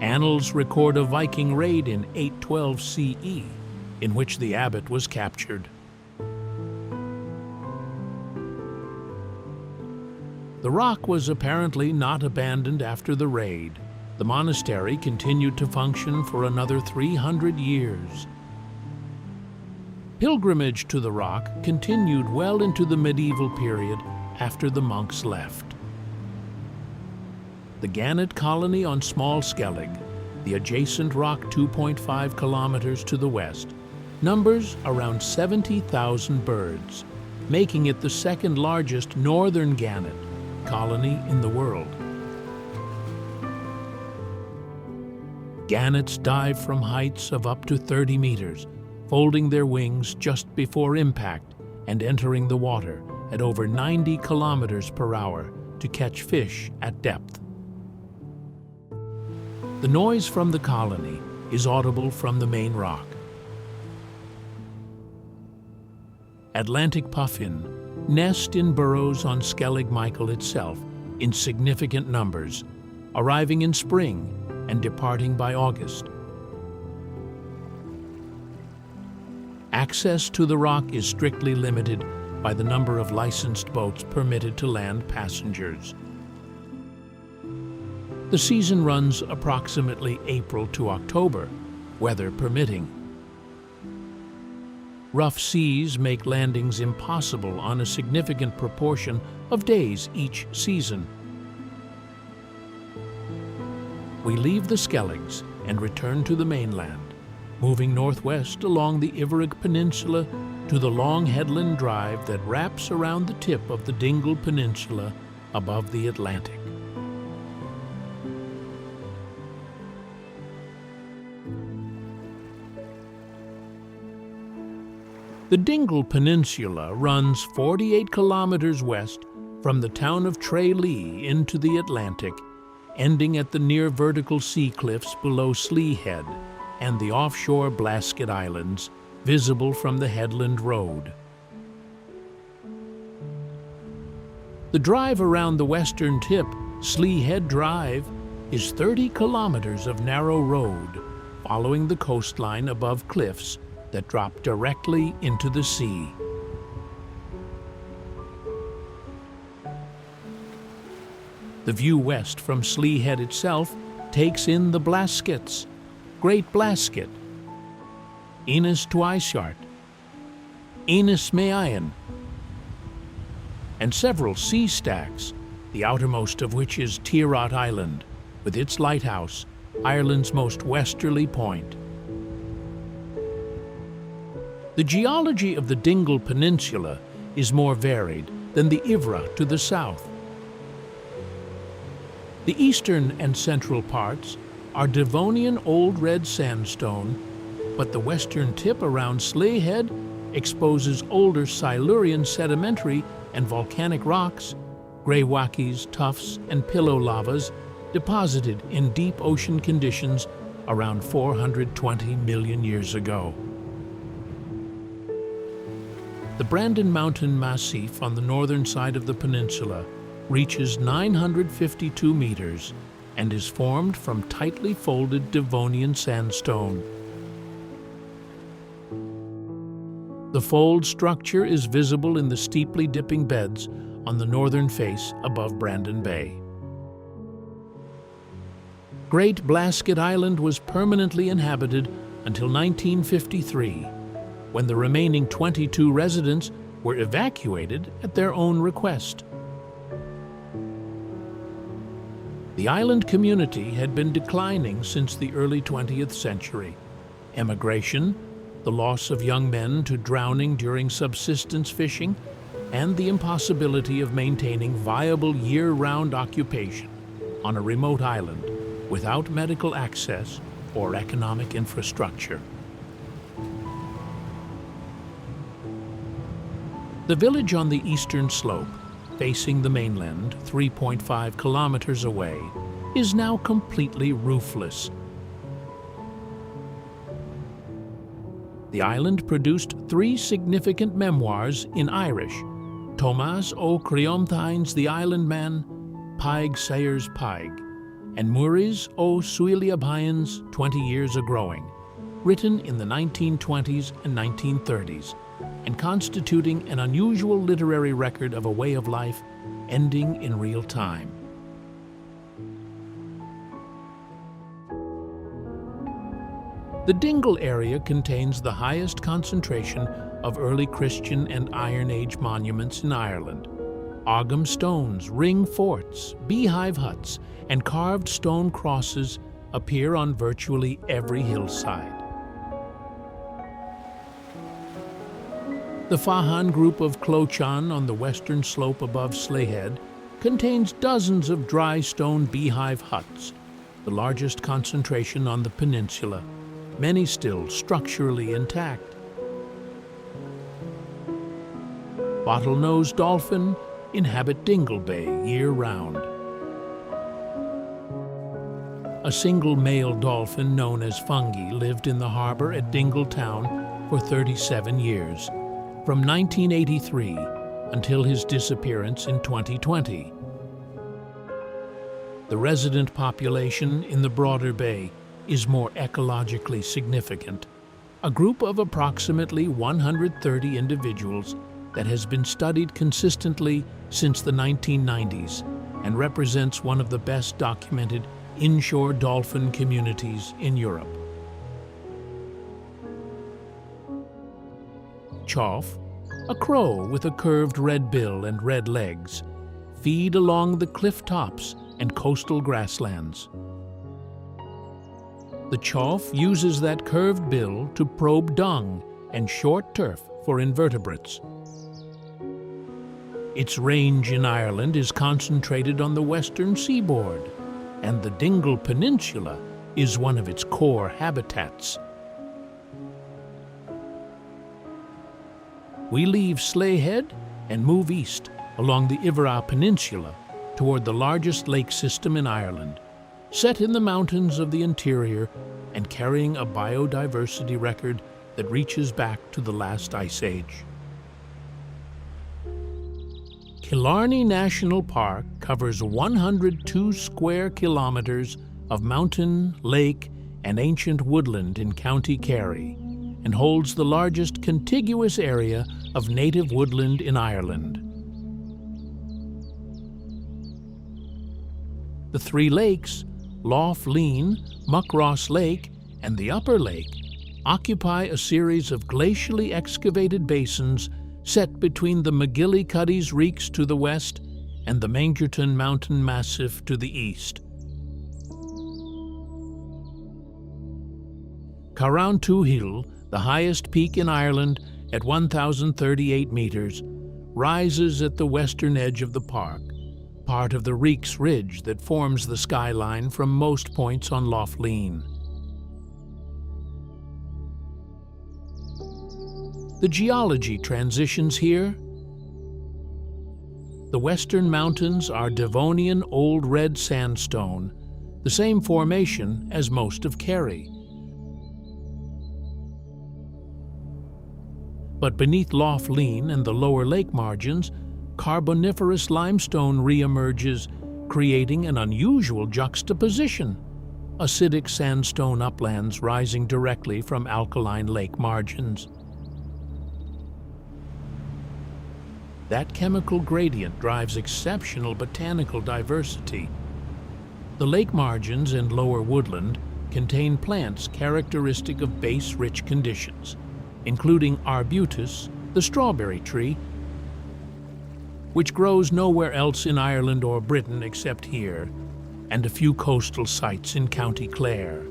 Annals record a Viking raid in 812 CE, in which the abbot was captured. The rock was apparently not abandoned after the raid. The monastery continued to function for another 300 years. Pilgrimage to the rock continued well into the medieval period after the monks left. The Gannet colony on Small Skellig, the adjacent rock 2.5 kilometers to the west, numbers around 70,000 birds, making it the second largest northern gannet colony in the world. Gannets dive from heights of up to 30 meters, folding their wings just before impact and entering the water at over 90 kilometers per hour to catch fish at depth. The noise from the colony is audible from the main rock. Atlantic puffin nest in burrows on Skellig Michael itself in significant numbers, arriving in spring and departing by August. Access to the rock is strictly limited by the number of licensed boats permitted to land passengers. The season runs approximately April to October, weather permitting. Rough seas make landings impossible on a significant proportion of days each season. We leave the Skelligs and return to the mainland, moving northwest along the Iveragh Peninsula to the long headland drive that wraps around the tip of the Dingle Peninsula above the Atlantic. The Dingle Peninsula runs 48 kilometers west from the town of Tralee into the Atlantic, ending at the near vertical sea cliffs below Slea Head and the offshore Blasket Islands, visible from the headland road. The drive around the western tip, Slea Head Drive, is 30 kilometers of narrow road, following the coastline above cliffs that drop directly into the sea. The view west from Slea Head itself takes in the Blaskets, Great Blasket, Innis Tuaishart, Innis Meayan, and several sea stacks, the outermost of which is Tirot Island, with its lighthouse, Ireland's most westerly point. The geology of the Dingle Peninsula is more varied than the Iveragh to the south. The eastern and central parts are Devonian Old Red Sandstone, but the western tip around Slea Head exposes older Silurian sedimentary and volcanic rocks, greywackies, tuffs, and pillow lavas deposited in deep ocean conditions around 420 million years ago. The Brandon Mountain Massif on the northern side of the peninsula reaches 952 meters and is formed from tightly folded Devonian sandstone. The fold structure is visible in the steeply dipping beds on the northern face above Brandon Bay. Great Blasket Island was permanently inhabited until 1953, when the remaining 22 residents were evacuated at their own request. The island community had been declining since the early 20th century. Emigration, the loss of young men to drowning during subsistence fishing, and the impossibility of maintaining viable year-round occupation on a remote island without medical access or economic infrastructure. The village on the eastern slope, facing the mainland 3.5 kilometers away, is now completely roofless. the island produced 3 significant memoirs in Irish: Tomás Ó Criomhthain's The Island Man, Paig Sayers Paig, and Murray's Ó Suillia Bhain's 20 Years a Growing, written in the 1920s and 1930s, and constituting an unusual literary record of a way of life ending in real time. The Dingle area contains the highest concentration of early Christian and Iron Age monuments in Ireland. Ogham stones, ring forts, beehive huts, and carved stone crosses appear on virtually every hillside. The Fahan group of Clochan on the western slope above Slea contains dozens of dry stone beehive huts, the largest concentration on the peninsula, many still structurally intact. Bottlenose dolphin inhabit Dingle Bay year-round. A single male dolphin known as Fungi lived in the harbor at Dingle Town for 37 years, from 1983 until his disappearance in 2020. The resident population in the broader bay is more ecologically significant, a group of approximately 130 individuals that has been studied consistently since the 1990s and represents one of the best documented inshore dolphin communities in Europe. Chough, a crow with a curved red bill and red legs, feed along the cliff tops and coastal grasslands. The chough uses that curved bill to probe dung and short turf for invertebrates. Its range in Ireland is concentrated on the western seaboard, and the Dingle Peninsula is one of its core habitats. We leave Slea and move east along the Beara Peninsula toward the largest lake system in Ireland, set in the mountains of the interior and carrying a biodiversity record that reaches back to the last ice age. Killarney National Park covers 102 square kilometers of mountain, lake, and ancient woodland in County Kerry, and holds the largest contiguous area of native woodland in Ireland. The 3 lakes, Lough Lean, Muckross Lake, and the Upper Lake, occupy a series of glacially excavated basins set between the McGillycuddy's Reeks to the west and the Mangerton Mountain Massif to the east. Carrauntoohil Hill, the highest peak in Ireland at 1,038 meters, rises at the western edge of the park, part of the Reeks Ridge that forms the skyline from most points on Lough Lean. The geology transitions here. The western mountains are Devonian Old Red Sandstone, the same formation as most of Kerry. But beneath Lough Lean and the lower lake margins, Carboniferous limestone re-emerges, creating an unusual juxtaposition: acidic sandstone uplands rising directly from alkaline lake margins. That chemical gradient drives exceptional botanical diversity. The lake margins and lower woodland contain plants characteristic of base-rich conditions, including arbutus, the strawberry tree, which grows nowhere else in Ireland or Britain except here, and a few coastal sites in County Clare.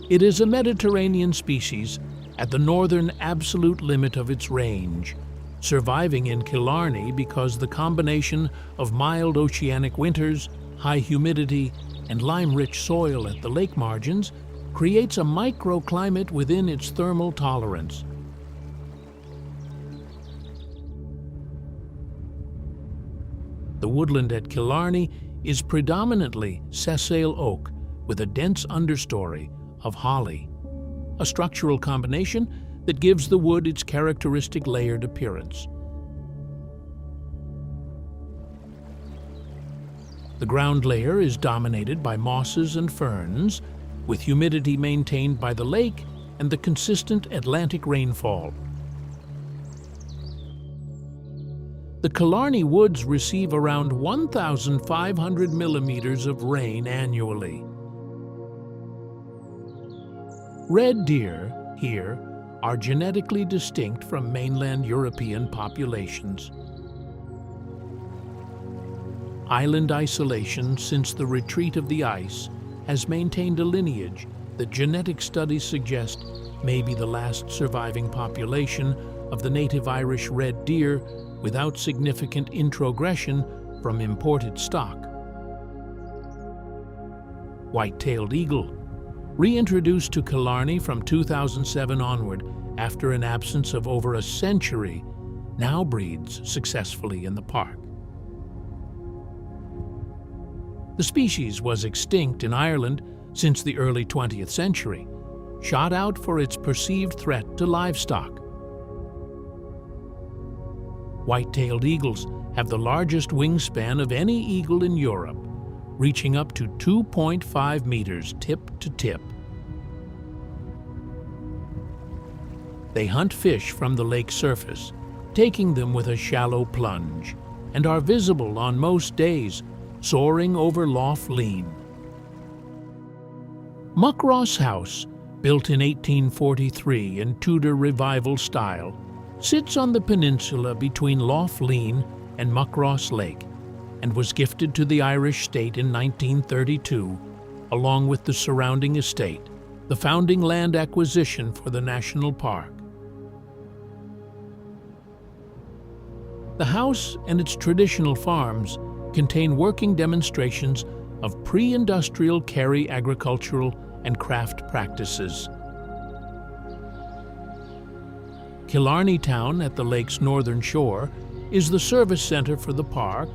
It is a Mediterranean species at the northern absolute limit of its range, surviving in Killarney because the combination of mild oceanic winters, high humidity, and lime-rich soil at the lake margins creates a microclimate within its thermal tolerance. The woodland at Killarney is predominantly sessile oak with a dense understory of holly. a structural combination that gives the wood its characteristic layered appearance. The ground layer is dominated by mosses and ferns, with humidity maintained by the lake and the consistent Atlantic rainfall. The Killarney woods receive around 1,500 millimeters of rain annually. Red deer here are genetically distinct from mainland European populations. Island isolation since the retreat of the ice has maintained a lineage that genetic studies suggest may be the last surviving population of the native Irish red deer without significant introgression from imported stock. White-tailed eagle, reintroduced to Killarney from 2007 onward after an absence of over a century, now breeds successfully in the park. The species was extinct in Ireland since the early 20th century, shot out for its perceived threat to livestock. White-tailed eagles have the largest wingspan of any eagle in Europe, reaching up to 2.5 meters tip to tip. They hunt fish from the lake surface, taking them with a shallow plunge, and are visible on most days, soaring over Lough Gur. Muckross House, built in 1843 in Tudor Revival style, sits on the peninsula between Lough Gur and Muckross Lake, and was gifted to the Irish state in 1932, along with the surrounding estate, the founding land acquisition for the national park. The house and its traditional farms contain working demonstrations of pre-industrial Kerry agricultural and craft practices. Killarney Town at the lake's northern shore is the service center for the park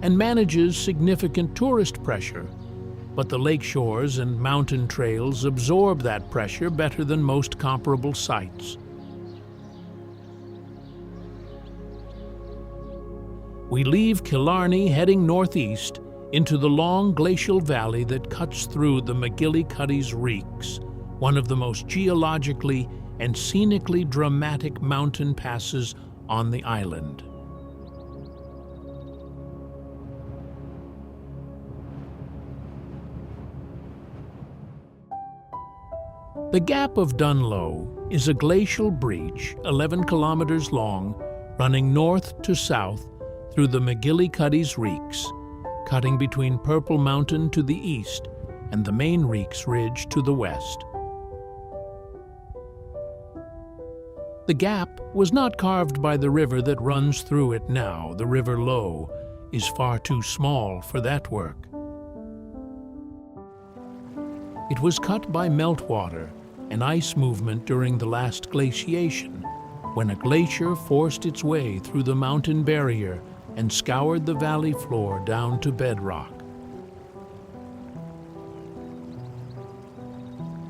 and manages significant tourist pressure, but the lake shores and mountain trails absorb that pressure better than most comparable sites. We leave Killarney heading northeast into the long glacial valley that cuts through the McGillycuddy's Reeks, one of the most geologically and scenically dramatic mountain passes on the island. The Gap of Dunloe is a glacial breach 11 kilometers long, running north to south through the McGillycuddy's Reeks, cutting between Purple Mountain to the east and the main Reeks Ridge to the west. The gap was not carved by the river that runs through it now. The River Lough is far too small for that work. It was cut by meltwater and ice movement during the last glaciation, when a glacier forced its way through the mountain barrier and scoured the valley floor down to bedrock.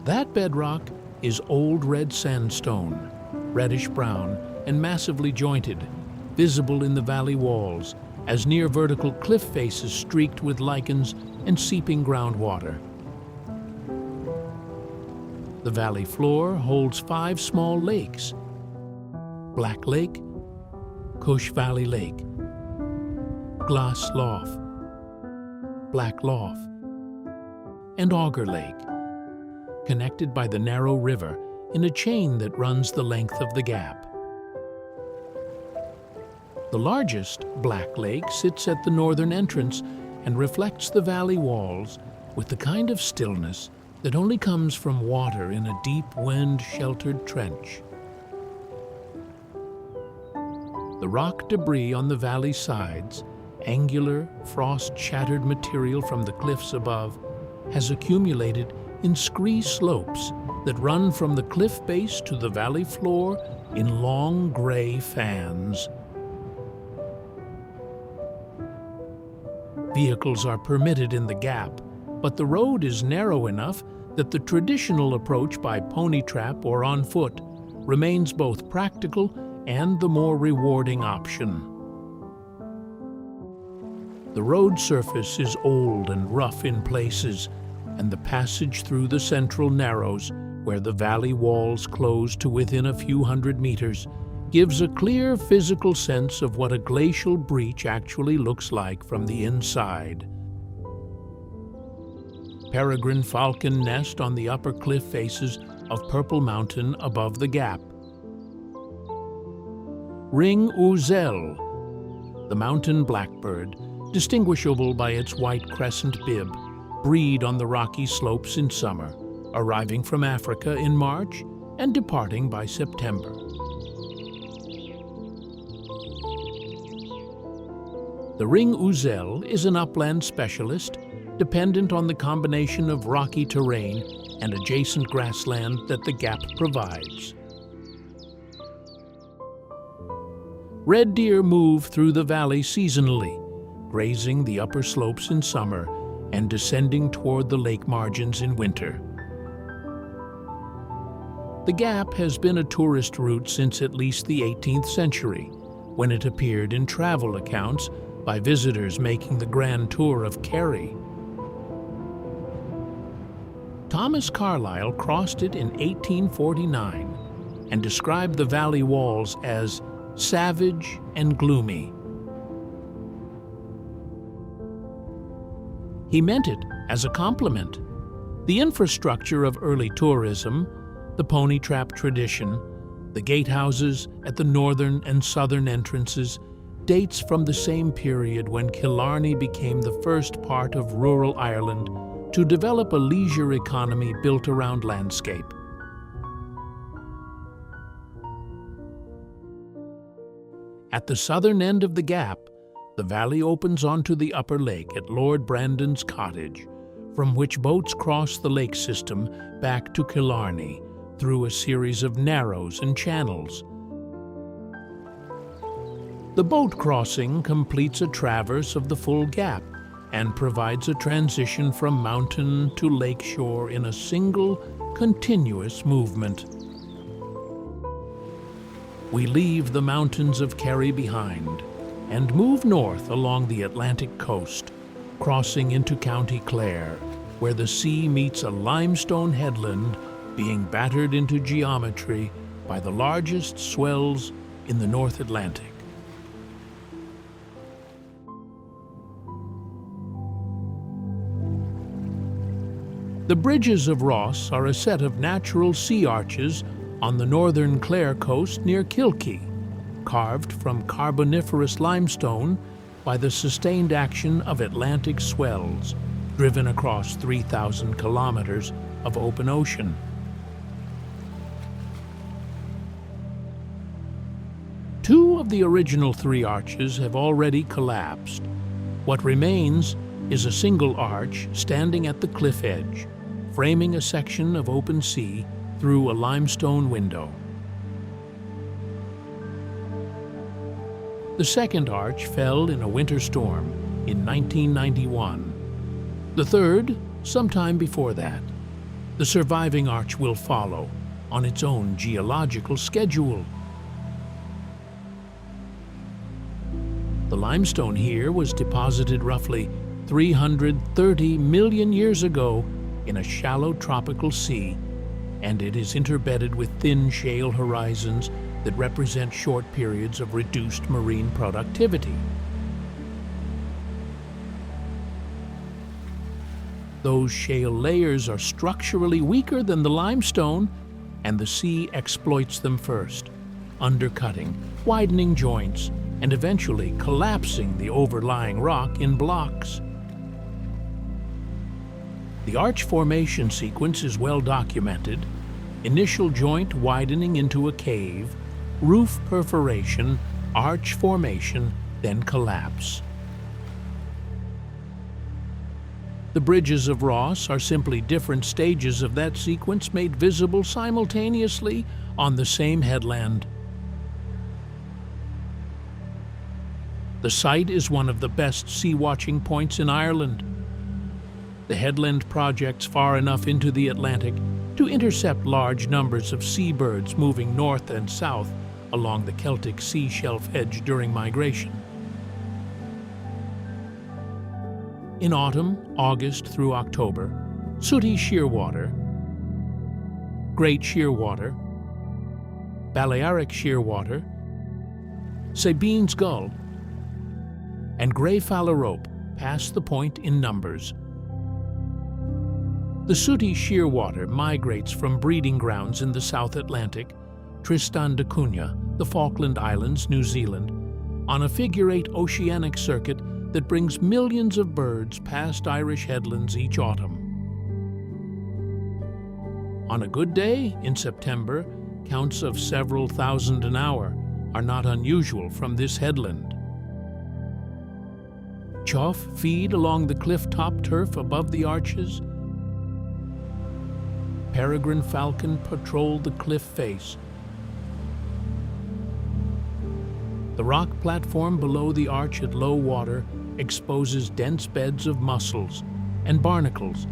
That bedrock is old red sandstone, reddish-brown and massively jointed, visible in the valley walls as near vertical cliff faces streaked with lichens and seeping groundwater. The valley floor holds 5 small lakes: Black Lake, Cush Valley Lake, Glass Lough, Black Lough, and Auger Lake, connected by the narrow river in a chain that runs the length of the gap. The largest, Black Lake, sits at the northern entrance and reflects the valley walls with the kind of stillness that only comes from water in a deep wind-sheltered trench. The rock debris on the valley sides, angular, frost-shattered material from the cliffs above, has accumulated in scree slopes that run from the cliff base to the valley floor in long gray fans. Vehicles are permitted in the gap, but the road is narrow enough that the traditional approach by pony trap or on foot remains both practical and the more rewarding option. The road surface is old and rough in places, and the passage through the central narrows, where the valley walls close to within a few hundred meters, gives a clear physical sense of what a glacial breach actually looks like from the inside. Peregrine falcon nest on the upper cliff faces of Purple Mountain above the gap. Ring ouzel, the mountain blackbird, distinguishable by its white crescent bib, breed on the rocky slopes in summer, arriving from Africa in March and departing by September. The ring ouzel is an upland specialist, dependent on the combination of rocky terrain and adjacent grassland that the gap provides. Red deer move through the valley seasonally, grazing the upper slopes in summer and descending toward the lake margins in winter. The gap has been a tourist route since at least the 18th century, when it appeared in travel accounts by visitors making the grand tour of Quarry. Thomas Carlyle crossed it in 1849 and described the valley walls as savage and gloomy. He meant it as a compliment. The infrastructure of early tourism, the pony trap tradition, the gatehouses at the northern and southern entrances, dates from the same period when Killarney became the first part of rural Ireland to develop a leisure economy built around landscape. At the southern end of the gap, the valley opens onto the upper lake at Lord Brandon's cottage, from which boats cross the lake system back to Killarney through a series of narrows and channels. The boat crossing completes a traverse of the full gap and provides a transition from mountain to lake shore in a single, continuous movement. We leave the mountains of Kerry behind and move north along the Atlantic coast, crossing into County Clare, where the sea meets a limestone headland being battered into geometry by the largest swells in the North Atlantic. The Bridges of Ross are a set of natural sea arches on the northern Clare coast near Kilkee, carved from Carboniferous limestone by the sustained action of Atlantic swells, driven across 3,000 kilometers of open ocean. Two of the original three arches have already collapsed. What remains is a single arch standing at the cliff edge, framing a section of open sea through a limestone window. The second arch fell in a winter storm in 1991. The third, sometime before that. The surviving arch will follow on its own geological schedule. The limestone here was deposited roughly 330 million years ago in a shallow tropical sea, and it is interbedded with thin shale horizons that represent short periods of reduced marine productivity. Those shale layers are structurally weaker than the limestone, and the sea exploits them first, undercutting, widening joints, and eventually collapsing the overlying rock in blocks. The arch formation sequence is well documented: initial joint widening into a cave, roof perforation, arch formation, then collapse. The Bridges of Ross are simply different stages of that sequence made visible simultaneously on the same headland. The site is one of the best sea-watching points in Ireland. The headland projects far enough into the Atlantic to intercept large numbers of seabirds moving north and south along the Celtic sea shelf edge during migration. In autumn, August through October, sooty shearwater, great shearwater, Balearic shearwater, Sabine's gull, and grey phalarope pass the point in numbers. The sooty shearwater migrates from breeding grounds in the South Atlantic, Tristan da Cunha, the Falkland Islands, New Zealand, on a figure-8 oceanic circuit that brings millions of birds past Irish headlands each autumn. On a good day, in September, counts of several thousand an hour are not unusual from this headland. Chough feed along the cliff-top turf above the arches. Peregrine falcon patrol the cliff face. The rock platform below the arch at low water exposes dense beds of mussels and barnacles,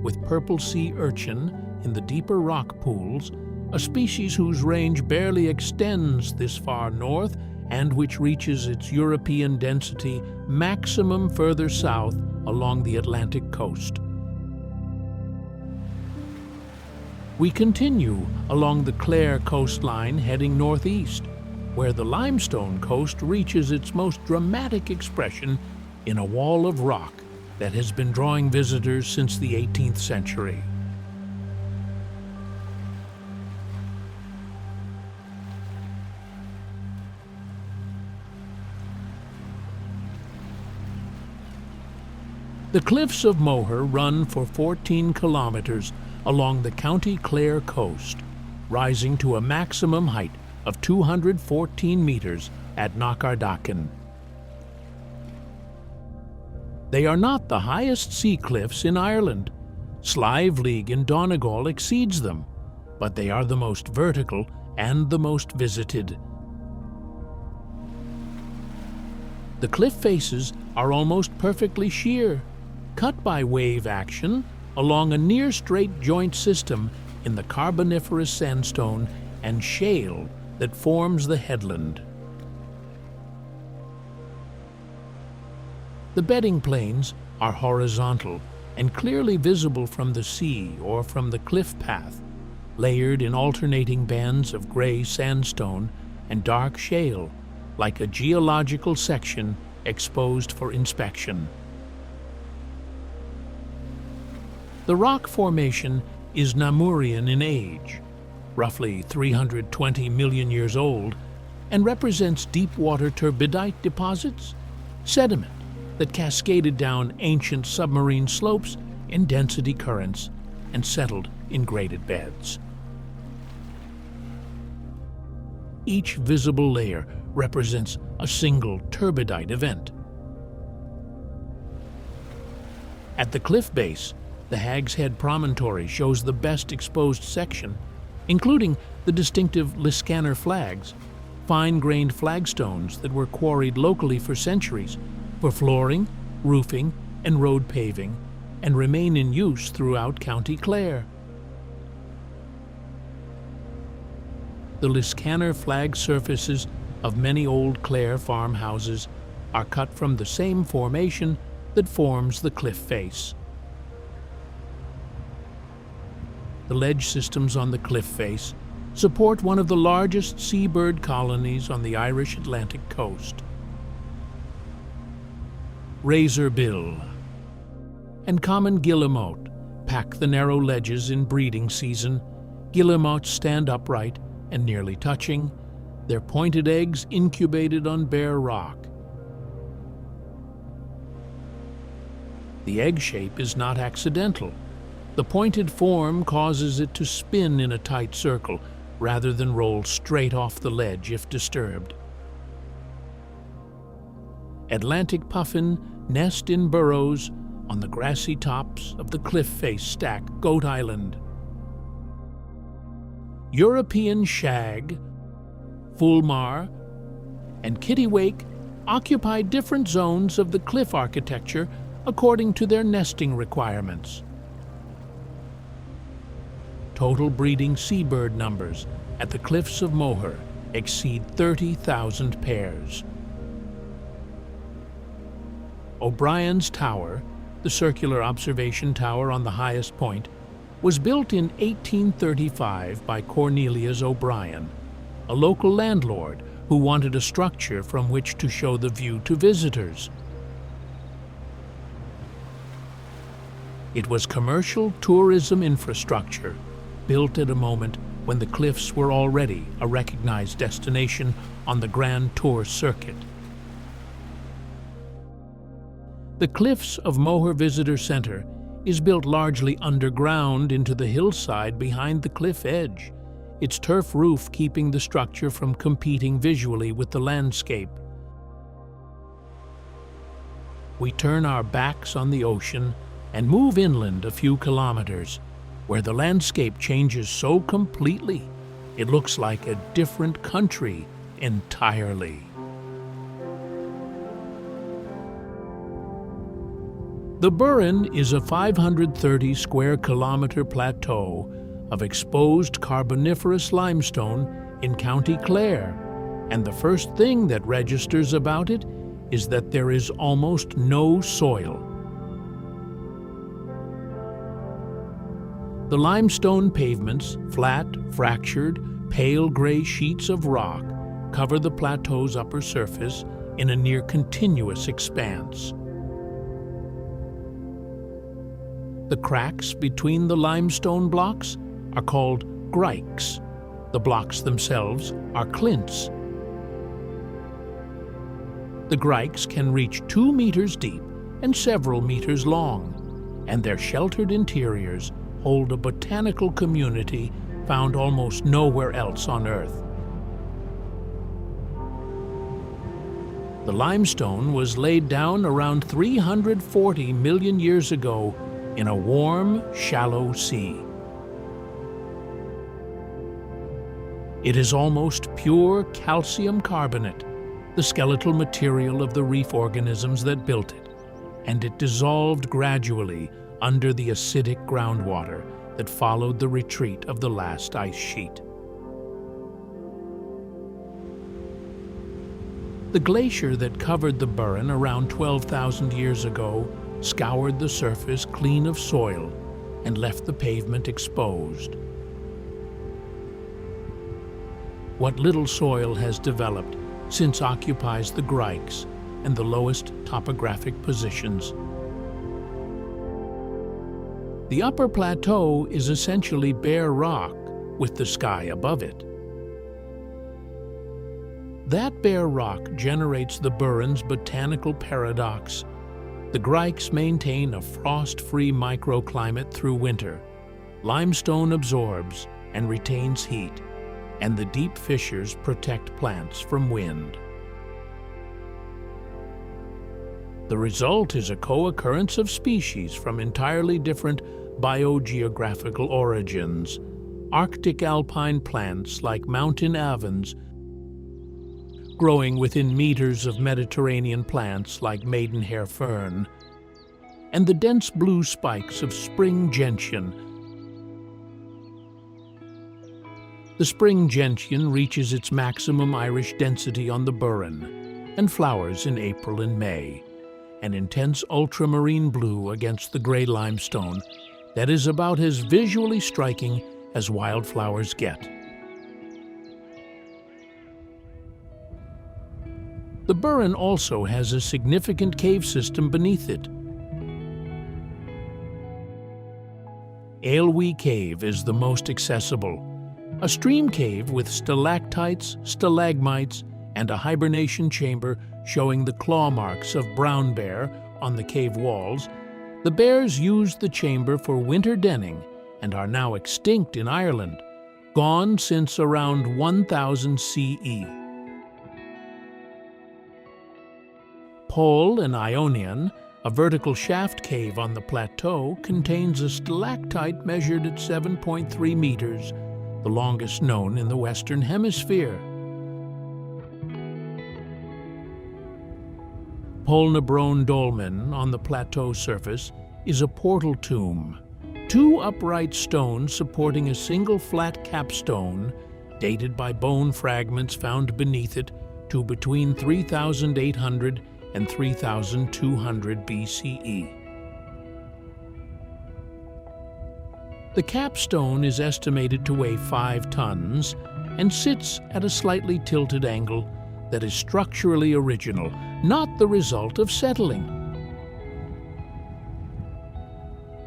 with purple sea urchin in the deeper rock pools, a species whose range barely extends this far north and which reaches its European density maximum further south along the Atlantic coast. We continue along the Clare coastline heading northeast, where the limestone coast reaches its most dramatic expression in a wall of rock that has been drawing visitors since the 18th century. The cliffs of Moher run for 14 kilometers along the County Clare coast, rising to a maximum height of 214 meters at Knockardachan. They are not the highest sea cliffs in Ireland. Slieve League in Donegal exceeds them, but they are the most vertical and the most visited. The cliff faces are almost perfectly sheer, cut by wave action along a near-straight joint system in the Carboniferous sandstone and shale that forms the headland. The bedding planes are horizontal and clearly visible from the sea or from the cliff path, layered in alternating bands of gray sandstone and dark shale, like a geological section exposed for inspection. The rock formation is Namurian in age, roughly 320 million years old, and represents deep-water turbidite deposits, sediment that cascaded down ancient submarine slopes in density currents and settled in graded beds. Each visible layer represents a single turbidite event. At the cliff base, the Hag's Head promontory shows the best exposed section, including the distinctive Liscannor flags, fine-grained flagstones that were quarried locally for centuries for flooring, roofing, and road paving, and remain in use throughout County Clare. The Liscannor flag surfaces of many old Clare farmhouses are cut from the same formation that forms the cliff face. The ledge systems on the cliff face support one of the largest seabird colonies on the Irish Atlantic coast. Razorbill and common guillemot pack the narrow ledges in breeding season. Guillemots stand upright and nearly touching, their pointed eggs incubated on bare rock. The egg shape is not accidental. The pointed form causes it to spin in a tight circle rather than roll straight off the ledge if disturbed. Atlantic puffin nest in burrows on the grassy tops of the cliff face stack Goat Island. European shag, fulmar, and kittiwake occupy different zones of the cliff architecture according to their nesting requirements. Total breeding seabird numbers at the cliffs of Moher exceed 30,000 pairs. O'Brien's Tower, the circular observation tower on the highest point, was built in 1835 by Cornelius O'Brien, a local landlord who wanted a structure from which to show the view to visitors. It was commercial tourism infrastructure, built at a moment when the cliffs were already a recognized destination on the Grand Tour circuit. The cliffs of Moher Visitor Centre is built largely underground into the hillside behind the cliff edge, its turf roof keeping the structure from competing visually with the landscape. We turn our backs on the ocean and move inland a few kilometers, where the landscape changes so completely it looks like a different country entirely. The Burren is a 530 square kilometer plateau of exposed Carboniferous limestone in County Clare, and the first thing that registers about it is that there is almost no soil. The limestone pavements, flat, fractured, pale gray sheets of rock, cover the plateau's upper surface in a near continuous expanse. The cracks between the limestone blocks are called grikes. The blocks themselves are clints. The grikes can reach 2 meters deep and several meters long, and their sheltered interiors hold a botanical community found almost nowhere else on Earth. The limestone was laid down around 340 million years ago in a warm, shallow sea. It is almost pure calcium carbonate, the skeletal material of the reef organisms that built it, and it dissolved gradually under the acidic groundwater that followed the retreat of the last ice sheet. The glacier that covered the Burren around 12,000 years ago scoured the surface clean of soil and left the pavement exposed. What little soil has developed since occupies the grikes and the lowest topographic positions. The upper plateau is essentially bare rock with the sky above it. That bare rock generates the Burren's botanical paradox. The grikes maintain a frost-free microclimate through winter. Limestone absorbs and retains heat, and the deep fissures protect plants from wind. The result is a co-occurrence of species from entirely different biogeographical origins. Arctic alpine plants like mountain avens growing within meters of Mediterranean plants like maidenhair fern, and the dense blue spikes of spring gentian. The spring gentian reaches its maximum Irish density on the Burren and flowers in April and May, an intense ultramarine blue against the gray limestone that is about as visually striking as wildflowers get. The Burren also has a significant cave system beneath it. Ailwee Cave is the most accessible, a stream cave with stalactites, stalagmites, and a hibernation chamber showing the claw marks of brown bear on the cave walls. The bears used the chamber for winter denning and are now extinct in Ireland, gone since around 1000 CE. Pole and Ionian, a vertical shaft cave on the plateau, contains a stalactite measured at 7.3 meters, the longest known in the Western Hemisphere. Polnabrone dolmen on the plateau surface is a portal tomb. Two upright stones supporting a single flat capstone, dated by bone fragments found beneath it to between 3,800 and 3,200 BCE. The capstone is estimated to weigh 5 tons and sits at a slightly tilted angle that is structurally original, not the result of settling.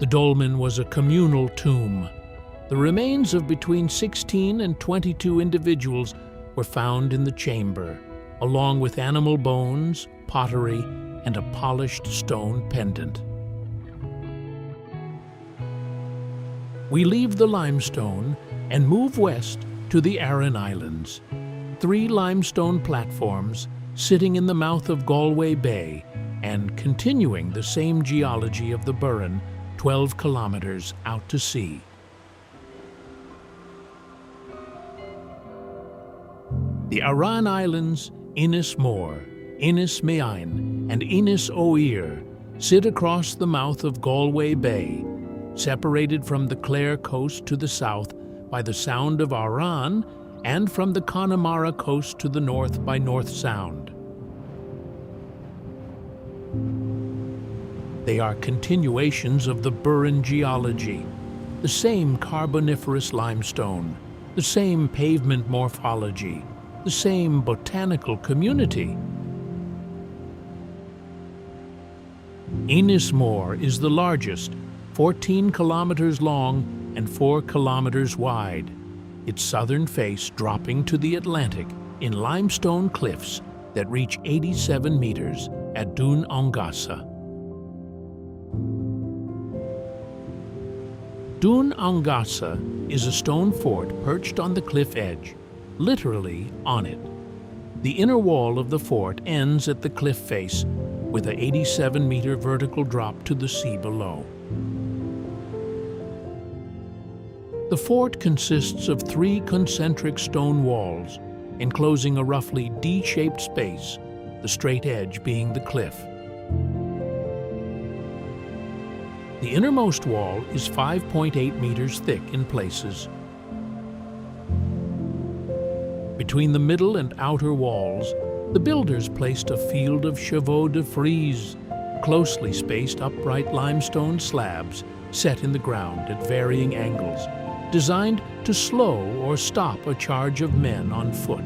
The dolmen was a communal tomb. The remains of between 16 and 22 individuals were found in the chamber, along with animal bones, pottery, and a polished stone pendant. We leave the limestone and move west to the Aran Islands. 3 limestone platforms sitting in the mouth of Galway Bay and continuing the same geology of the Burren 12 kilometers out to sea. The Aran Islands, Inis Moher, Inis Meain, and Inis Oir sit across the mouth of Galway Bay, separated from the Clare coast to the south by the Sound of Aran and from the Connemara coast to the north by North Sound. They are continuations of the Burren geology, the same Carboniferous limestone, the same pavement morphology, the same botanical community. Inis Moher is the largest, 14 kilometers long and 4 kilometers wide, its southern face dropping to the Atlantic in limestone cliffs that reach 87 meters at Dún Angasa. Dún Angasa is a stone fort perched on the cliff edge, literally on it. The inner wall of the fort ends at the cliff face with an 87-meter vertical drop to the sea below. The fort consists of 3 concentric stone walls, enclosing a roughly D-shaped space, the straight edge being the cliff. The innermost wall is 5.8 meters thick in places. Between the middle and outer walls, the builders placed a field of chevaux de frise, closely spaced upright limestone slabs set in the ground at varying angles, designed to slow or stop a charge of men on foot.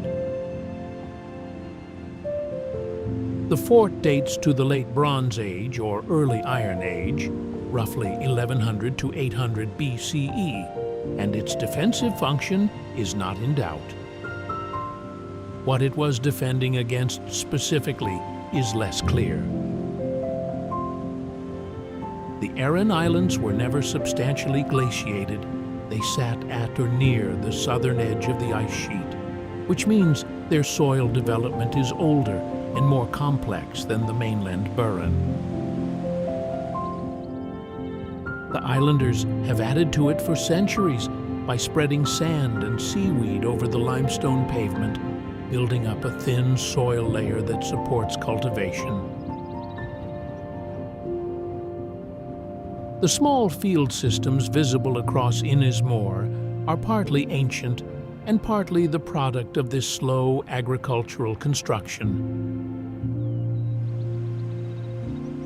The fort dates to the Late Bronze Age or Early Iron Age, roughly 1100 to 800 BCE, and its defensive function is not in doubt. What it was defending against specifically is less clear. The Aran Islands were never substantially glaciated. They sat at or near the southern edge of the ice sheet, which means their soil development is older and more complex than the mainland Burren. The islanders have added to it for centuries by spreading sand and seaweed over the limestone pavement, building up a thin soil layer that supports cultivation. The small field systems visible across Inis Moher are partly ancient and partly the product of this slow agricultural construction.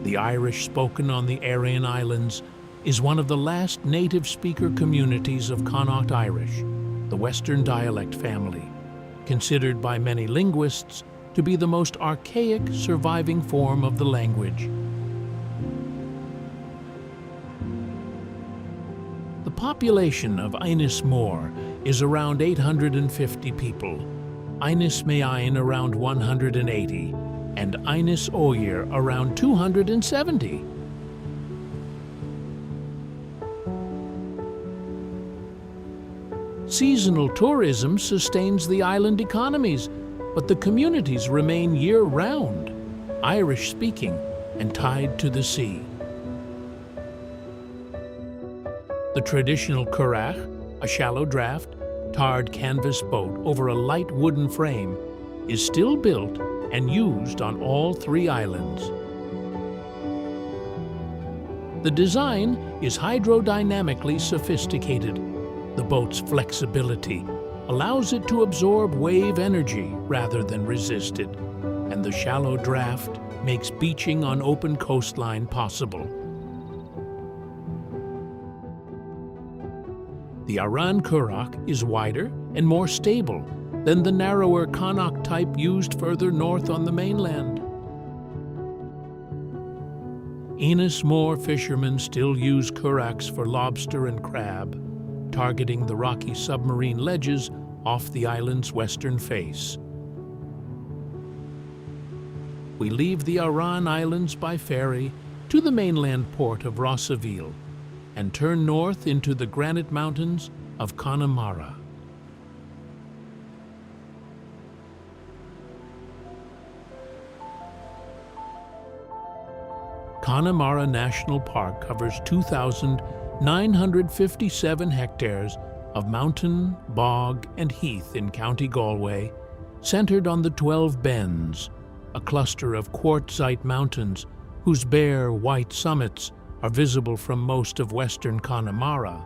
The Irish spoken on the Aran Islands is one of the last native speaker communities of Connaught Irish, the Western dialect family, considered by many linguists to be the most archaic surviving form of the language. The population of Inis Moher is around 850 people, Inis Meain around 180, and Inis Oir around 270. Seasonal tourism sustains the island economies, but the communities remain year-round, Irish-speaking and tied to the sea. The traditional currach, a shallow draft, tarred canvas boat over a light wooden frame, is still built and used on all 3 islands. The design is hydrodynamically sophisticated. The boat's flexibility allows it to absorb wave energy rather than resist it, and the shallow draft makes beaching on open coastline possible. The Aran Currach is wider and more stable than the narrower Connacht type used further north on the mainland. Ennismore fishermen still use currachs for lobster and crab, targeting the rocky submarine ledges off the island's western face. We leave the Aran Islands by ferry to the mainland port of Rossaville and turn north into the granite mountains of Connemara. Connemara National Park covers 2,957 hectares of mountain, bog, and heath in County Galway, centered on the 12 Bens, a cluster of quartzite mountains whose bare, white summits are visible from most of western Connemara.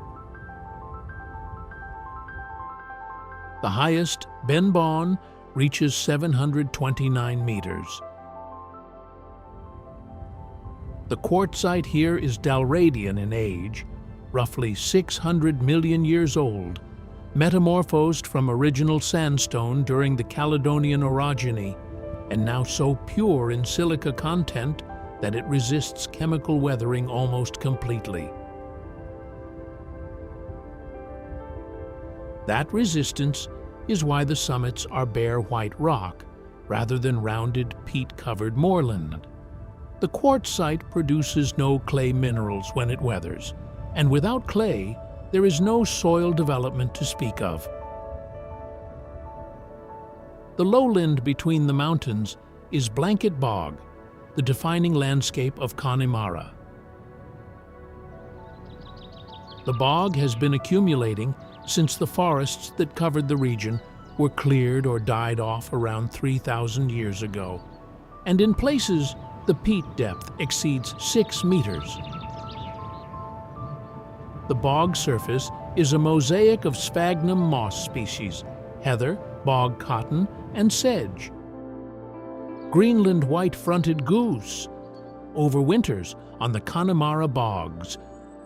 The highest, Ben Bóinne, reaches 729 meters. The quartzite here is Dalradian in age, roughly 600 million years old, metamorphosed from original sandstone during the Caledonian orogeny, and now so pure in silica content that it resists chemical weathering almost completely. That resistance is why the summits are bare white rock, rather than rounded peat-covered moorland. The quartzite produces no clay minerals when it weathers, and without clay, there is no soil development to speak of. The lowland between the mountains is Blanket Bog, the defining landscape of Connemara. The bog has been accumulating since the forests that covered the region were cleared or died off around 3,000 years ago, and in places the peat depth exceeds 6 meters. The bog surface is a mosaic of sphagnum moss species, heather, bog cotton, and sedge. Greenland white-fronted goose overwinters on the Connemara bogs,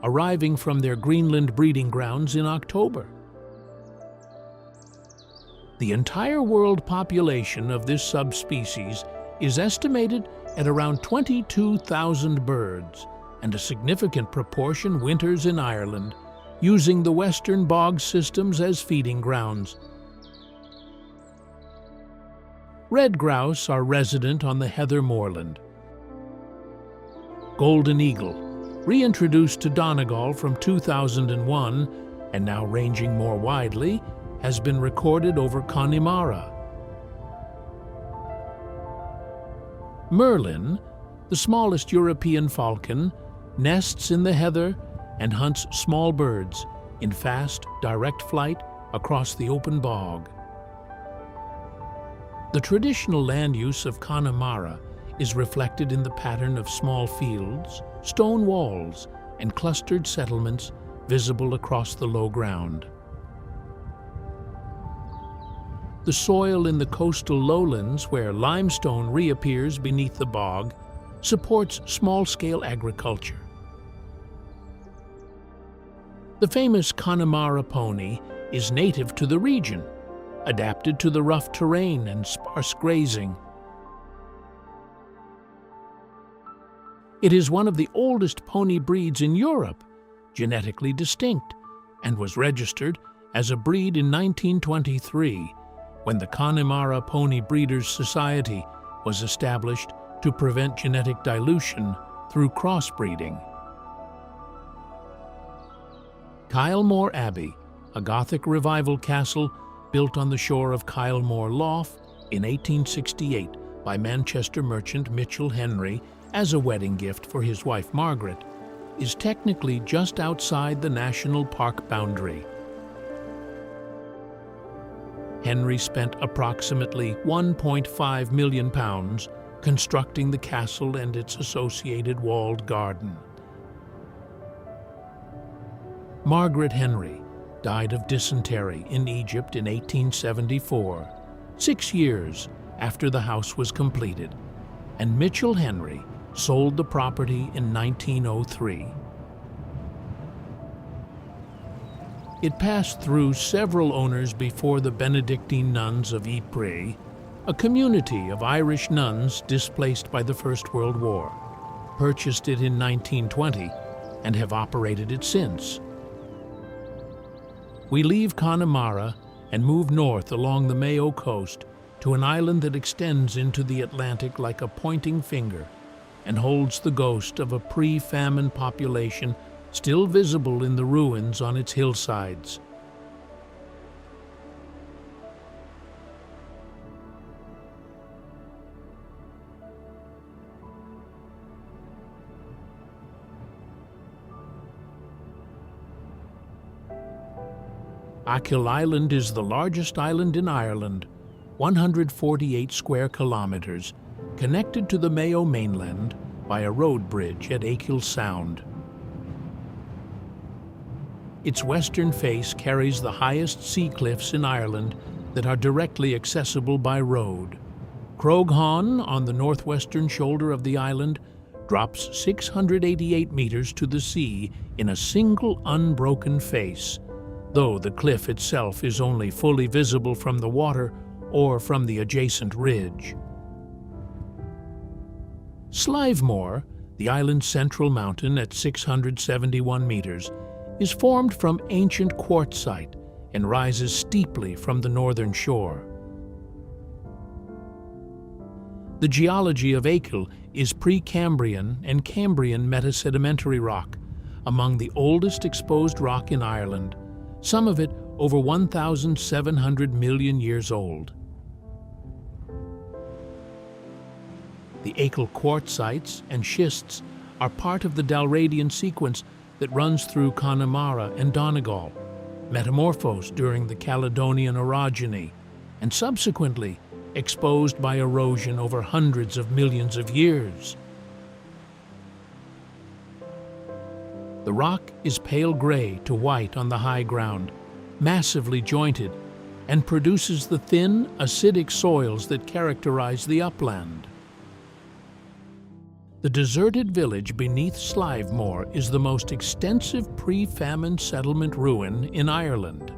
arriving from their Greenland breeding grounds in October. The entire world population of this subspecies is estimated at around 22,000 birds, and a significant proportion winters in Ireland, using the western bog systems as feeding grounds. Red grouse are resident on the heather moorland. Golden eagle, reintroduced to Donegal from 2001 and now ranging more widely, has been recorded over Connemara. Merlin, the smallest European falcon, nests in the heather and hunts small birds in fast, direct flight across the open bog. The traditional land use of Connemara is reflected in the pattern of small fields, stone walls, and clustered settlements visible across the low ground. The soil in the coastal lowlands, where limestone reappears beneath the bog, supports small-scale agriculture. The famous Connemara pony is native to the region, adapted to the rough terrain and sparse grazing. It is one of the oldest pony breeds in Europe, genetically distinct, and was registered as a breed in 1923, when the Connemara Pony Breeders' Society was established to prevent genetic dilution through crossbreeding. Kylemore Abbey, a Gothic Revival castle built on the shore of Kylemore Lough in 1868 by Manchester merchant Mitchell Henry as a wedding gift for his wife Margaret, is technically just outside the national park boundary. Henry spent approximately £1.5 million constructing the castle and its associated walled garden. Margaret Henry died of dysentery in Egypt in 1874, 6 years after the house was completed, and Mitchell Henry sold the property in 1903. It passed through several owners before the Benedictine nuns of Ypres, a community of Irish nuns displaced by the First World War, purchased it in 1920 and have operated it since. We leave Connemara and move north along the Mayo coast to an island that extends into the Atlantic like a pointing finger and holds the ghost of a pre-famine population still visible in the ruins on its hillsides. Achill Island is the largest island in Ireland, 148 square kilometers, connected to the Mayo mainland by a road bridge at Achill Sound. Its western face carries the highest sea cliffs in Ireland that are directly accessible by road. Croaghaun, on the northwestern shoulder of the island, drops 688 meters to the sea in a single unbroken face, though the cliff itself is only fully visible from the water or from the adjacent ridge. Slivemore, the island's central mountain at 671 meters, is formed from ancient quartzite and rises steeply from the northern shore. The geology of Achill is Precambrian and Cambrian metasedimentary rock, among the oldest exposed rock in Ireland, some of it over 1,700 million years old. The Achill quartzites and schists are part of the Dalradian sequence that runs through Connemara and Donegal, metamorphosed during the Caledonian orogeny, and subsequently exposed by erosion over hundreds of millions of years. The rock is pale gray to white on the high ground, massively jointed, and produces the thin, acidic soils that characterize the upland. The deserted village beneath Slivemore is the most extensive pre-famine settlement ruin in Ireland.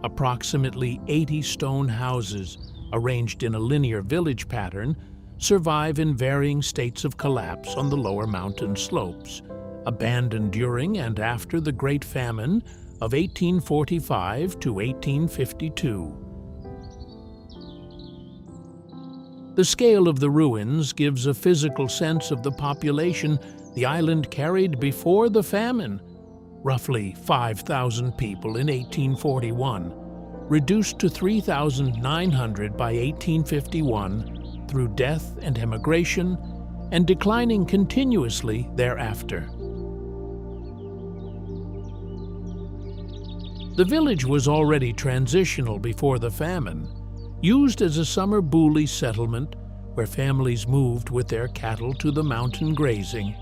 Approximately 80 stone houses, arranged in a linear village pattern, survive in varying states of collapse on the lower mountain slopes, abandoned during and after the Great Famine of 1845 to 1852. The scale of the ruins gives a physical sense of the population the island carried before the famine, roughly 5,000 people in 1841, reduced to 3,900 by 1851 through death and emigration, and declining continuously thereafter. The village was already transitional before the famine, used as a summer booley settlement where families moved with their cattle to the mountain grazing.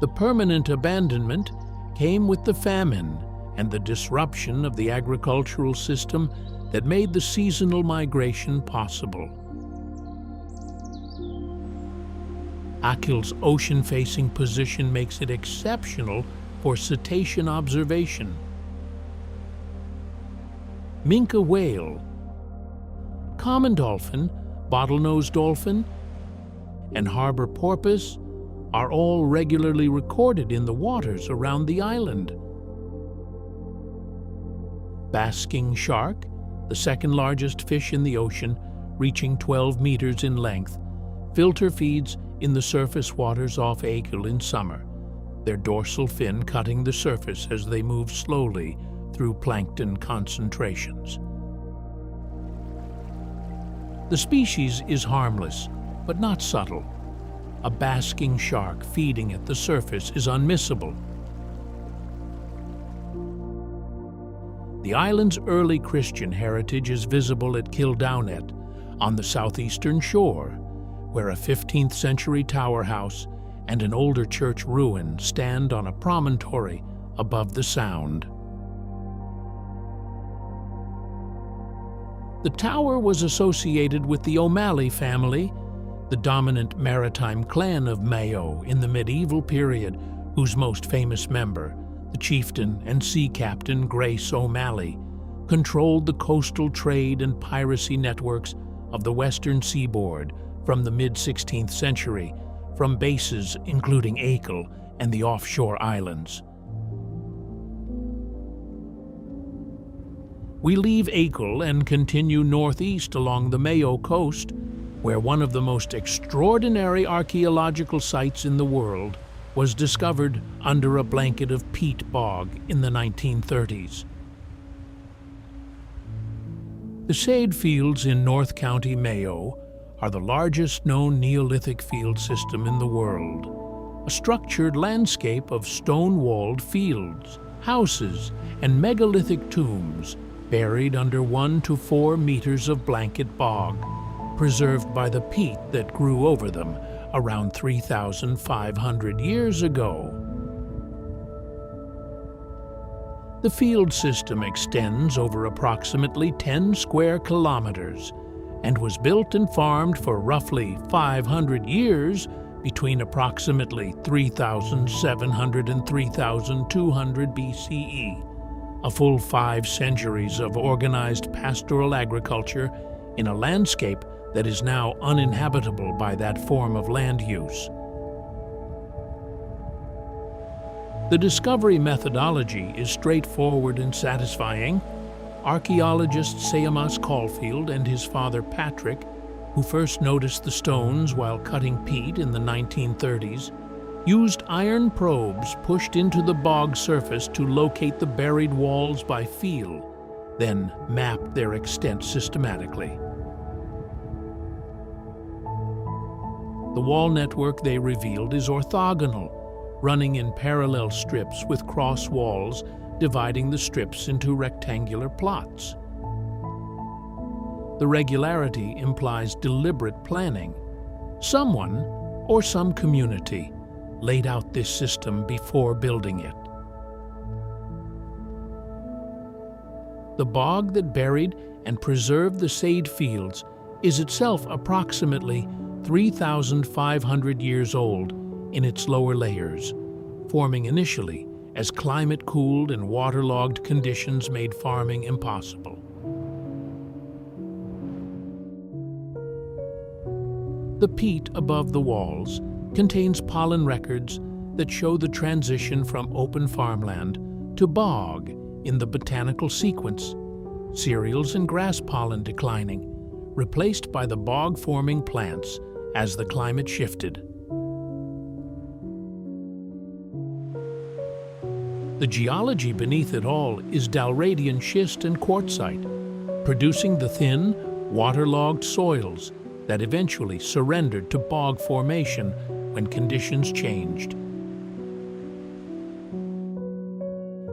The permanent abandonment came with the famine and the disruption of the agricultural system that made the seasonal migration possible. Achill's ocean-facing position makes it exceptional for cetacean observation. Minke whale, common dolphin, bottlenose dolphin, and harbor porpoise are all regularly recorded in the waters around the island. Basking shark, the second largest fish in the ocean, reaching 12 meters in length, filter feeds in the surface waters off Achill in summer, their dorsal fin cutting the surface as they move slowly through plankton concentrations. The species is harmless, but not subtle. A basking shark feeding at the surface is unmissable. The island's early Christian heritage is visible at Kildownet, on the southeastern shore, where a 15th century tower house and an older church ruin stand on a promontory above the Sound. The tower was associated with the O'Malley family, the dominant maritime clan of Mayo in the medieval period, whose most famous member, the chieftain and sea captain Grace O'Malley, controlled the coastal trade and piracy networks of the western seaboard from the mid-16th century, from bases including Achill and the offshore islands. We leave Achill and continue northeast along the Mayo coast, where one of the most extraordinary archaeological sites in the world was discovered under a blanket of peat bog in the 1930s. The Céide Fields in North County Mayo are the largest known Neolithic field system in the world, a structured landscape of stone-walled fields, houses, and megalithic tombs buried under 1 to 4 meters of blanket bog, preserved by the peat that grew over them around 3,500 years ago. The field system extends over approximately 10 square kilometers and was built and farmed for roughly 500 years between approximately 3,700 and 3,200 BCE, a full 5 centuries of organized pastoral agriculture in a landscape that is now uninhabitable by that form of land use. The discovery methodology is straightforward and satisfying. Archaeologist Seamus Caulfield and his father Patrick, who first noticed the stones while cutting peat in the 1930s, used iron probes pushed into the bog surface to locate the buried walls by feel, then mapped their extent systematically. The wall network they revealed is orthogonal, running in parallel strips with cross walls dividing the strips into rectangular plots. The regularity implies deliberate planning. Someone, or some community, laid out this system before building it. The bog that buried and preserved the Céide Fields is itself approximately 3,500 years old in its lower layers, forming initially as climate-cooled and waterlogged conditions made farming impossible. The peat above the walls contains pollen records that show the transition from open farmland to bog in the botanical sequence, cereals and grass pollen declining, replaced by the bog-forming plants as the climate shifted. The geology beneath it all is Dalradian schist and quartzite, producing the thin, waterlogged soils that eventually surrendered to bog formation when conditions changed.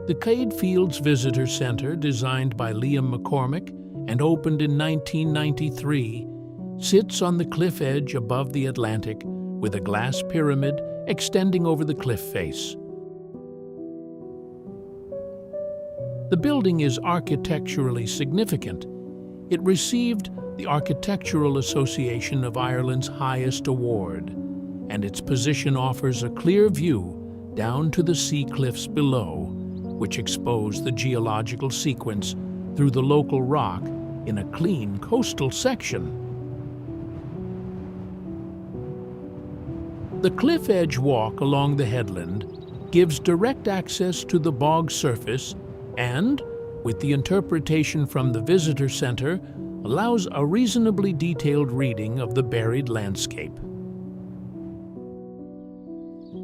The Céide Fields Visitor Center, designed by Liam McCormick and opened in 1993, sits on the cliff edge above the Atlantic with a glass pyramid extending over the cliff face. The building is architecturally significant. It received the Architectural Association of Ireland's highest award, and its position offers a clear view down to the sea cliffs below, which expose the geological sequence through the local rock in a clean coastal section. The cliff edge walk along the headland gives direct access to the bog surface and, with the interpretation from the visitor center, allows a reasonably detailed reading of the buried landscape.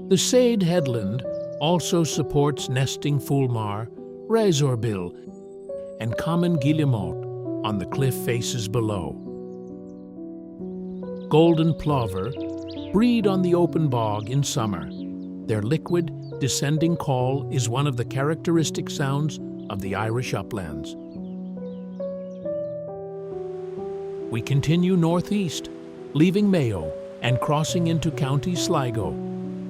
The Céide headland also supports nesting fulmar, razorbill, and common guillemot on the cliff faces below. Golden plover breed on the open bog in summer. Their liquid, descending call is one of the characteristic sounds of the Irish uplands. We continue northeast, leaving Mayo and crossing into County Sligo,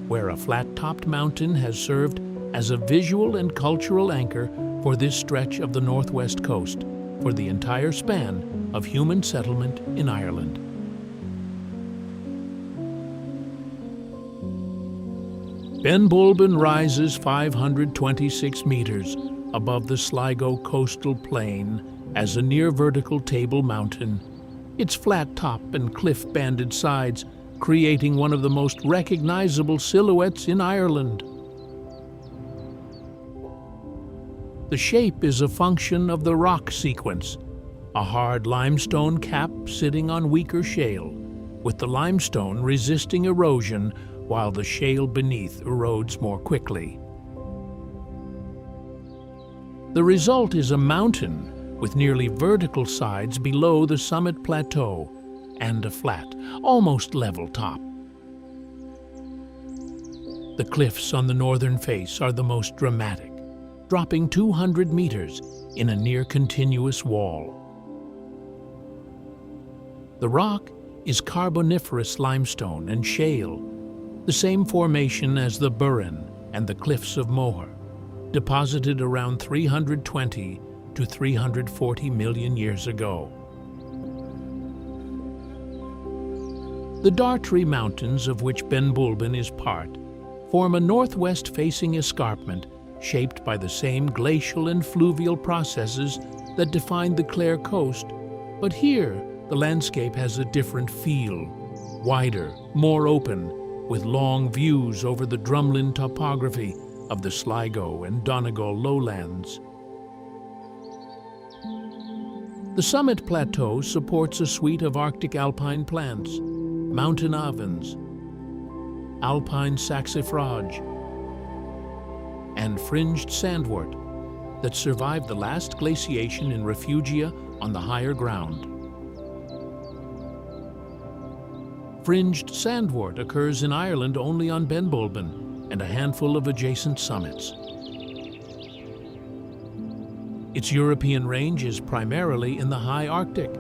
where a flat-topped mountain has served as a visual and cultural anchor for this stretch of the northwest coast for the entire span of human settlement in Ireland. Benbulben rises 526 meters above the Sligo coastal plain as a near-vertical table mountain, its flat top and cliff-banded sides creating one of the most recognizable silhouettes in Ireland. The shape is a function of the rock sequence, a hard limestone cap sitting on weaker shale, with the limestone resisting erosion while the shale beneath erodes more quickly. The result is a mountain with nearly vertical sides below the summit plateau and a flat, almost level top. The cliffs on the northern face are the most dramatic, dropping 200 meters in a near-continuous wall. The rock is Carboniferous limestone and shale, the same formation as the Burren and the cliffs of Moher, deposited around 320 to 340 million years ago. The Dartry Mountains, of which Benbulben is part, form a northwest-facing escarpment shaped by the same glacial and fluvial processes that define the Clare coast, but here the landscape has a different feel, wider, more open, with long views over the drumlin topography of the Sligo and Donegal lowlands. The summit plateau supports a suite of Arctic alpine plants, mountain avens, alpine saxifrage, and fringed sandwort that survived the last glaciation in refugia on the higher ground. Fringed sandwort occurs in Ireland only on Benbulben and a handful of adjacent summits. Its European range is primarily in the high Arctic,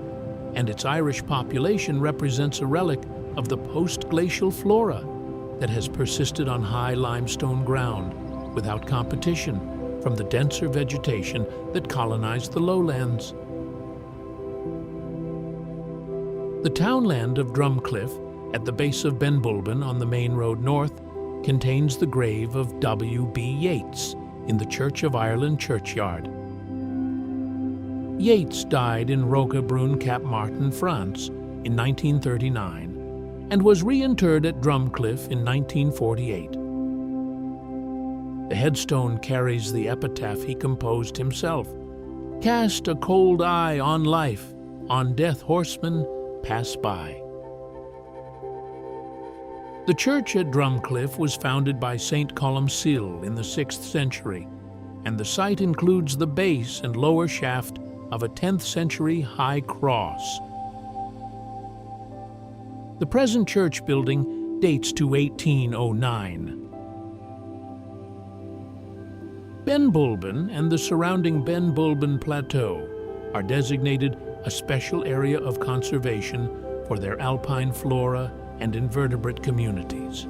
and its Irish population represents a relic of the post-glacial flora that has persisted on high limestone ground without competition from the denser vegetation that colonized the lowlands. The townland of Drumcliff, at the base of Benbulben on the main road north, contains the grave of W.B. Yeats in the Church of Ireland churchyard. Yeats died in Roquebrune, Cap Martin, France in 1939 and was reinterred at Drumcliff in 1948. The headstone carries the epitaph he composed himself: "Cast a cold eye on life, on death horsemen pass by." The church at Drumcliff was founded by St. Columcille in the 6th century, and the site includes the base and lower shaft of a 10th century high cross. The present church building dates to 1809. Benbulben and the surrounding Benbulben Plateau are designated a special area of conservation for their alpine flora and invertebrate communities.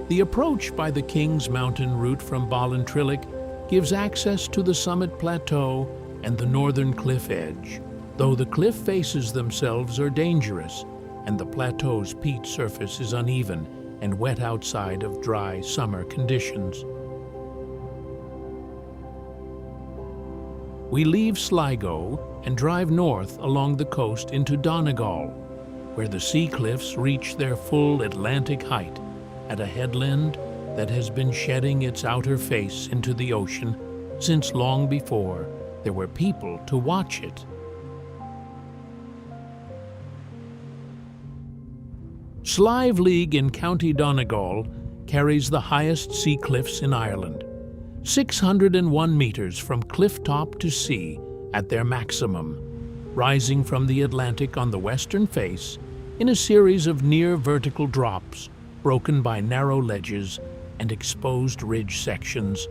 The approach by the King's Mountain route from Ballintralig gives access to the summit plateau and the northern cliff edge, though the cliff faces themselves are dangerous and the plateau's peat surface is uneven and wet outside of dry summer conditions. We leave Sligo and drive north along the coast into Donegal, where the sea cliffs reach their full Atlantic height at a headland that has been shedding its outer face into the ocean since long before there were people to watch it. Slieve League in County Donegal carries the highest sea cliffs in Ireland, 601 meters from cliff top to sea at their maximum, rising from the Atlantic on the western face in a series of near-vertical drops broken by narrow ledges and exposed ridge sections.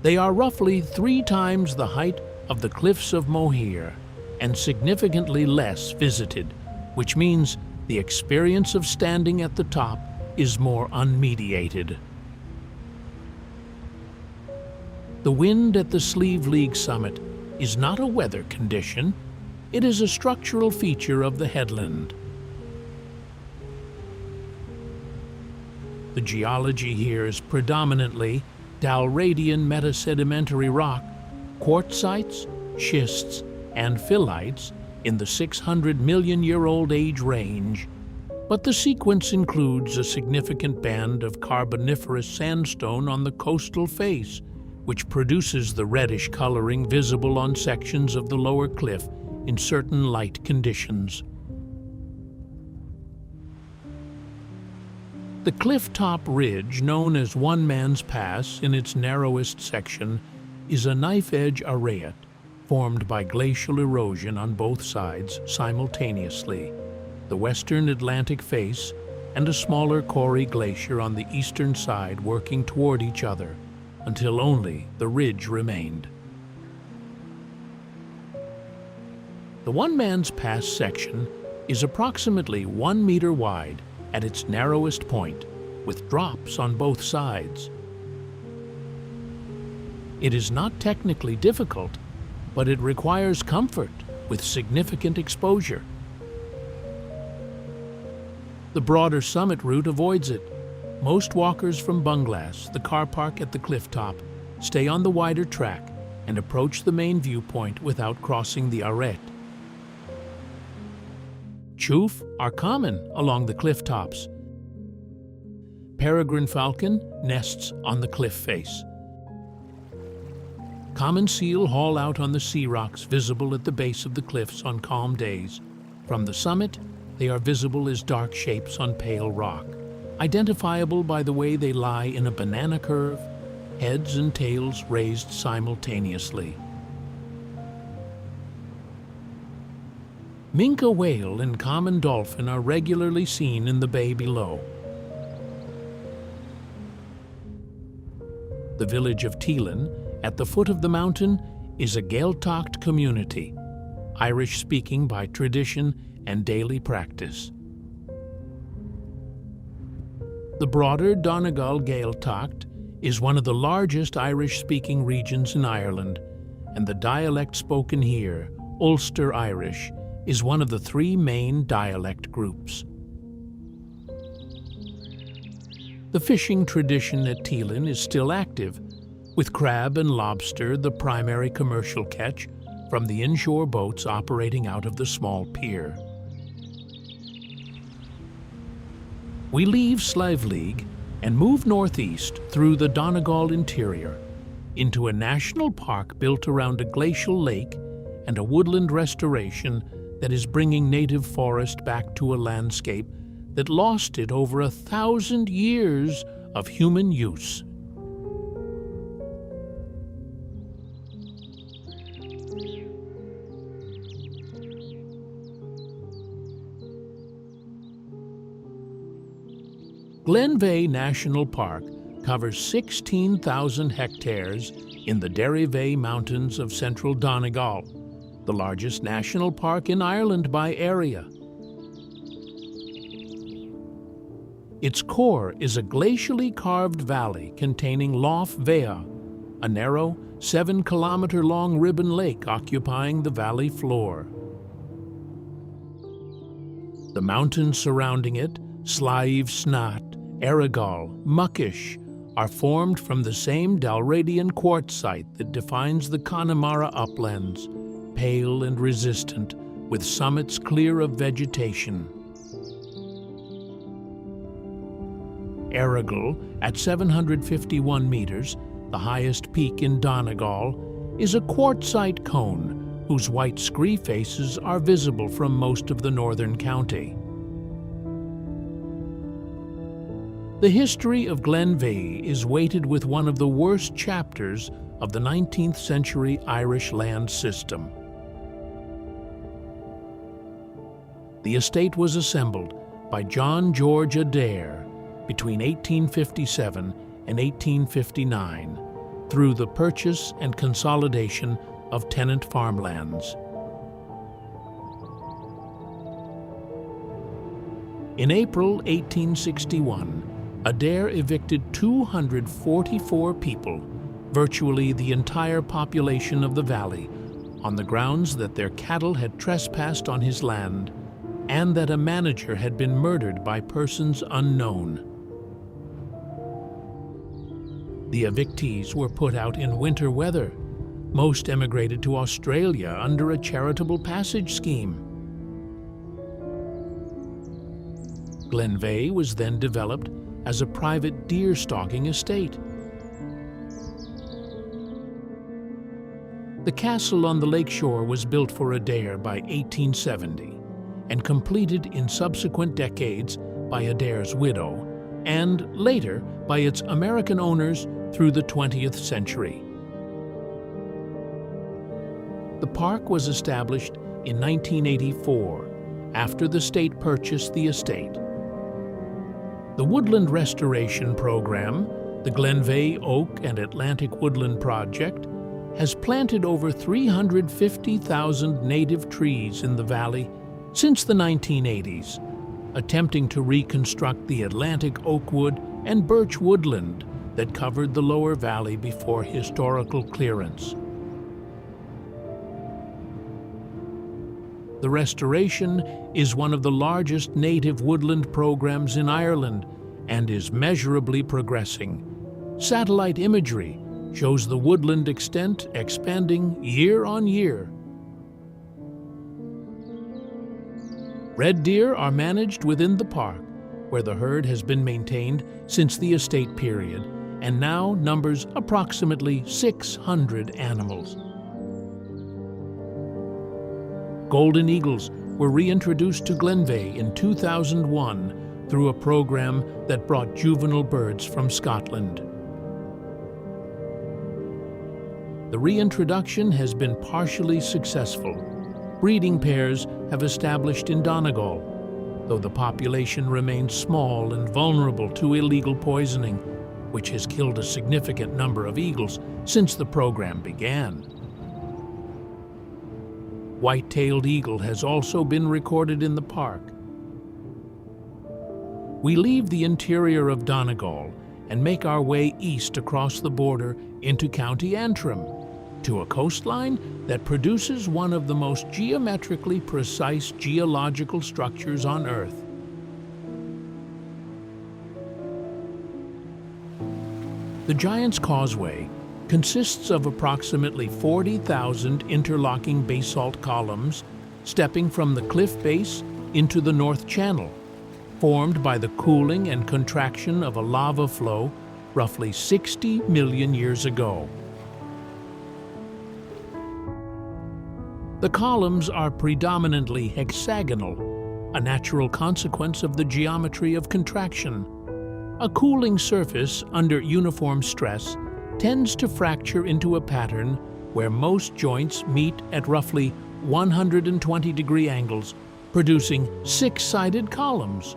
They are roughly 3 times the height of the cliffs of Moher and significantly less visited, which means the experience of standing at the top is more unmediated. The wind at the Slieve League summit is not a weather condition, it is a structural feature of the headland. The geology here is predominantly Dalradian metasedimentary rock, quartzites, schists, and phyllites in the 600-million-year-old age range, but the sequence includes a significant band of carboniferous sandstone on the coastal face, which produces the reddish coloring visible on sections of the lower cliff in certain light conditions. The cliff-top ridge, known as One Man's Pass in its narrowest section, is a knife-edge arrayet formed by glacial erosion on both sides simultaneously, the western Atlantic face and a smaller Quarry glacier on the eastern side working toward each other, until only the ridge remained. The One Man's Pass section is approximately 1 meter wide at its narrowest point, with drops on both sides. It is not technically difficult, but it requires comfort with significant exposure. The broader summit route avoids it. Most walkers from Bunglass, the car park at the cliff top, stay on the wider track and approach the main viewpoint without crossing the arete. Chouf are common along the cliff tops. Peregrine falcon nests on the cliff face. Common seal haul out on the sea rocks visible at the base of the cliffs on calm days. From the summit, they are visible as dark shapes on pale rock, identifiable by the way they lie in a banana curve, heads and tails raised simultaneously. Minke whale and common dolphin are regularly seen in the bay below. The village of Teelin, at the foot of the mountain, is a Gaeltacht community, Irish-speaking by tradition and daily practice. The broader Donegal Gaeltacht is one of the largest Irish-speaking regions in Ireland, and the dialect spoken here, Ulster Irish, is one of the 3 main dialect groups. The fishing tradition at Teelin is still active, with crab and lobster the primary commercial catch from the inshore boats operating out of the small pier. We leave Slieve League and move northeast through the Donegal interior into a national park built around a glacial lake and a woodland restoration that is bringing native forest back to a landscape that lost it over 1,000 years of human use. Glenveigh National Park covers 16,000 hectares in the Derryveigh Mountains of central Donegal, the largest national park in Ireland by area. Its core is a glacially carved valley containing Lough Gur, a narrow, 7-kilometer-long ribbon lake occupying the valley floor. The mountains surrounding it, Slieve Snat, Errigal, Muckish, are formed from the same Dalradian quartzite that defines the Connemara uplands, pale and resistant, with summits clear of vegetation. Errigal, at 751 meters, the highest peak in Donegal, is a quartzite cone whose white scree faces are visible from most of the northern county. The history of Glenveigh is weighted with one of the worst chapters of the 19th century Irish land system. The estate was assembled by John George Adare between 1857 and 1859 through the purchase and consolidation of tenant farmlands. In April 1861, Adare evicted 244 people, virtually the entire population of the valley, on the grounds that their cattle had trespassed on his land and that a manager had been murdered by persons unknown. The evictees were put out in winter weather. Most emigrated to Australia under a charitable passage scheme. Glenveigh was then developed as a private deer stalking estate. The castle on the lakeshore was built for Adare by 1870 and completed in subsequent decades by Adare's widow and later by its American owners through the 20th century. The park was established in 1984 after the state purchased the estate. The Woodland Restoration Program, the Glenveigh Oak and Atlantic Woodland Project, has planted over 350,000 native trees in the valley since the 1980s, attempting to reconstruct the Atlantic oakwood and birch woodland that covered the lower valley before historical clearance. The restoration is one of the largest native woodland programs in Ireland and is measurably progressing. Satellite imagery shows the woodland extent expanding year on year. Red deer are managed within the park, where the herd has been maintained since the estate period and now numbers approximately 600 animals. Golden eagles were reintroduced to Glenveigh in 2001 through a program that brought juvenile birds from Scotland. The reintroduction has been partially successful. Breeding pairs have established in Donegal, though the population remains small and vulnerable to illegal poisoning, which has killed a significant number of eagles since the program began. White-tailed eagle has also been recorded in the park. We leave the interior of Donegal and make our way east across the border into County Antrim, to a coastline that produces one of the most geometrically precise geological structures on Earth. The Giant's Causeway consists of approximately 40,000 interlocking basalt columns stepping from the cliff base into the North Channel, formed by the cooling and contraction of a lava flow roughly 60 million years ago. The columns are predominantly hexagonal, a natural consequence of the geometry of contraction. A cooling surface under uniform stress tends to fracture into a pattern where most joints meet at roughly 120-degree angles, producing six-sided columns.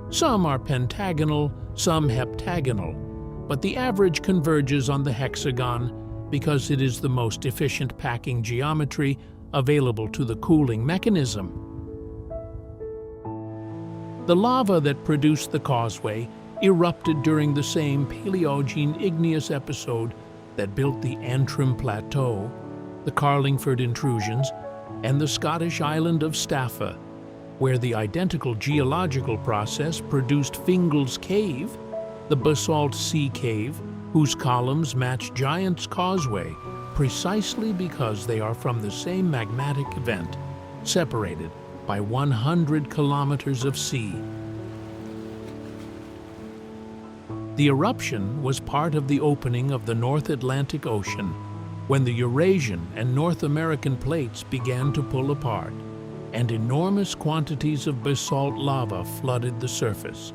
Some are pentagonal, some heptagonal, but the average converges on the hexagon because it is the most efficient packing geometry available to the cooling mechanism. The lava that produced the causeway erupted during the same Paleogene igneous episode that built the Antrim Plateau, the Carlingford intrusions, and the Scottish island of Staffa, where the identical geological process produced Fingal's Cave, the basalt sea cave, whose columns match Giant's Causeway precisely because they are from the same magmatic event, separated by 100 kilometers of sea. The eruption was part of the opening of the North Atlantic Ocean, when the Eurasian and North American plates began to pull apart, and enormous quantities of basalt lava flooded the surface.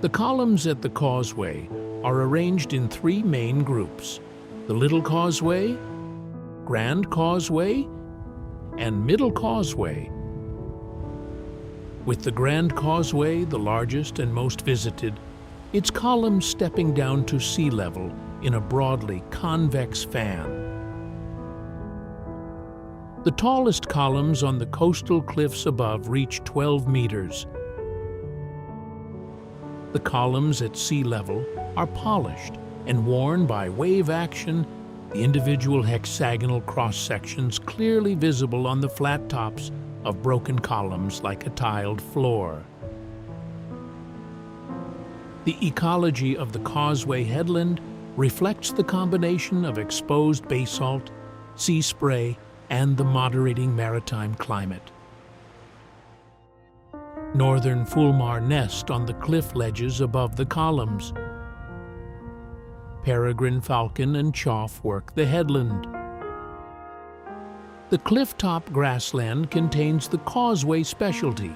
The columns at the causeway are arranged in three main groups: the Little Causeway, Grand Causeway, and Middle Causeway. With the Grand Causeway the largest and most visited, its columns stepping down to sea level in a broadly convex fan. The tallest columns on the coastal cliffs above reach 12 meters. The columns at sea level are polished and worn by wave action, the individual hexagonal cross-sections clearly visible on the flat tops of broken columns like a tiled floor. The ecology of the Causeway headland reflects the combination of exposed basalt, sea spray, and the moderating maritime climate. Northern fulmar nest on the cliff ledges above the columns. Peregrine falcon and chough work the headland. The cliff-top grassland contains the Causeway specialty,